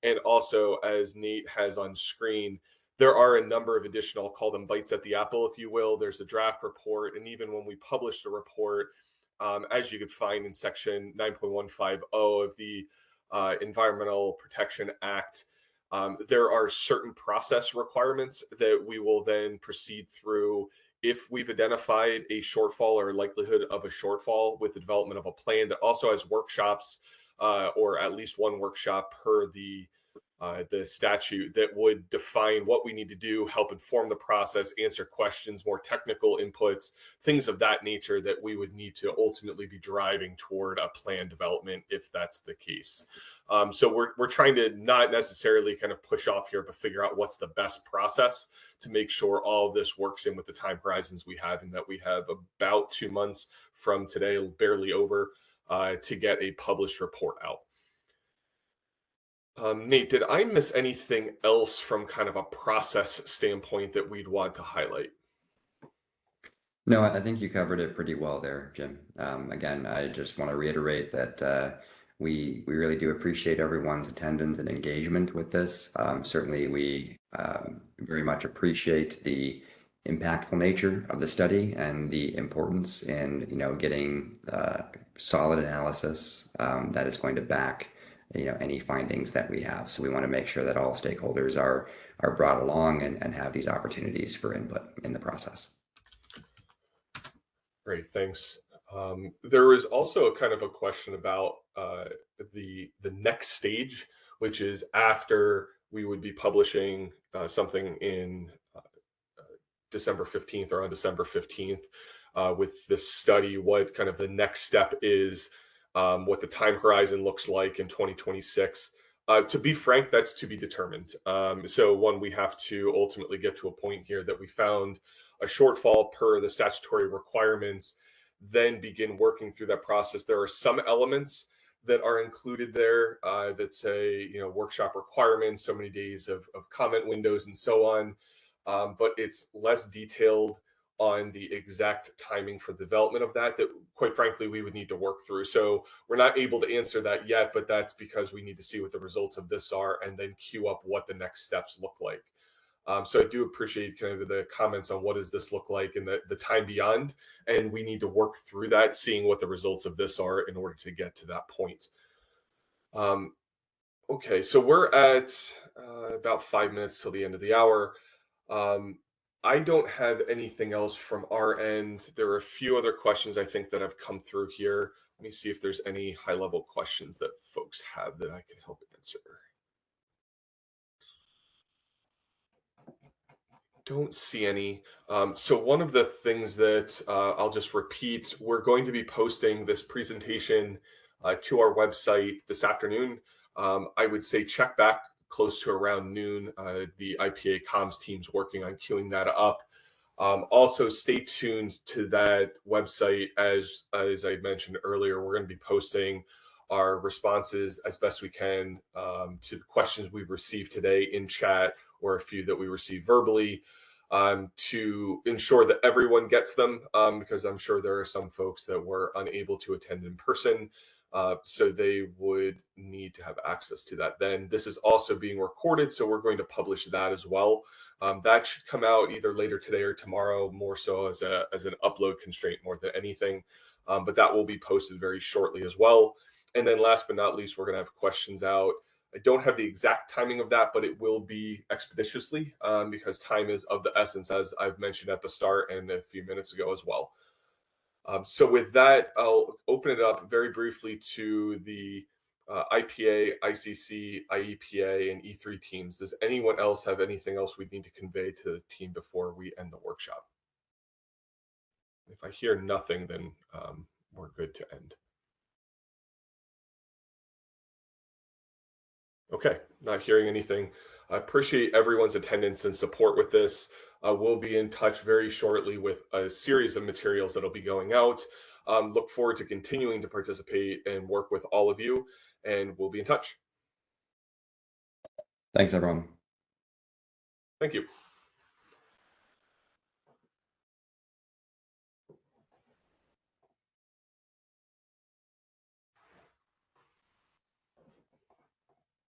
Speaker 1: And also, as Nate has on screen, there are a number of additional, I'll call them bites at the apple, if you will. There's a draft report, and even when we publish the report, as you could find in section 9.150 of the Environmental Protection Act, there are certain process requirements that we will then proceed through if we've identified a shortfall or likelihood of a shortfall with the development of a plan that also has workshops, or at least one workshop per the statute, that would define what we need to do, help inform the process, answer questions, more technical inputs, things of that nature that we would need to ultimately be driving toward a plan development if that's the case. So we're trying to not necessarily kind of push off here, but figure out what's the best process to make sure all of this works in with the time horizons we have, and that we have about 2 months from today, barely over, to get a published report out. Nate, did I miss anything else from kind of a process standpoint that we'd want to highlight?
Speaker 3: No, I think you covered it pretty well there, Jim. Again, I just want to reiterate that we really do appreciate everyone's attendance and engagement with this. Certainly, we very much appreciate the impactful nature of the study and the importance in getting solid analysis that is going to back any findings that we have. So we want to make sure that all stakeholders are brought along and have these opportunities for input in the process.
Speaker 1: Great, thanks. There was also kind of a question about the next stage, which is after we would be publishing something in December 15th or on December 15th with this study, what kind of the next step is, what the time horizon looks like in 2026. To be frank, that's to be determined. So one, we have to ultimately get to a point here that we found a shortfall per the statutory requirements, then begin working through that process. There are some elements that are included there that say, workshop requirements, so many days of comment windows and so on. but it's less detailed on the exact timing for development of that quite frankly we would need to work through. So we're not able to answer that yet, but that's because we need to see what the results of this are and then queue up what the next steps look like. So I do appreciate kind of the comments on what does this look like and the time beyond, and we need to work through that, seeing what the results of this are in order to get to that point. Okay, so we're at about 5 minutes till the end of the hour. I don't have anything else from our end. There are a few other questions I think that have come through here. Let me see if there's any high-level questions that folks have that I can help answer. Don't see any. So one of the things that I'll just repeat, we're going to be posting this presentation to our website this afternoon. I would say check back close to around noon. The IPA comms team's working on queuing that up. Also, stay tuned to that website. As I mentioned earlier, we're going to be posting our responses as best we can to the questions we've received today in chat, or a few that we received verbally, to ensure that everyone gets them, because I'm sure there are some folks that were unable to attend in person, so they would need to have access to that. Then this is also being recorded, so we're going to publish that as well. That should come out either later today or tomorrow, more so as an upload constraint more than anything, but that will be posted very shortly as well. And then last but not least, we're going to have questions out. I don't have the exact timing of that, but it will be expeditiously, because time is of the essence, as I've mentioned at the start and a few minutes ago as well. So with that, I'll open it up very briefly to the IPA, ICC, IEPA, and E3 teams. Does anyone else have anything else we need to convey to the team before we end the workshop? If I hear nothing, then we're good to end. Okay, not hearing anything. I appreciate everyone's attendance and support with this. We'll be in touch very shortly with a series of materials that'll be going out. Look forward to continuing to participate and work with all of you, and we'll be in touch.
Speaker 3: Thanks, everyone.
Speaker 1: Thank you.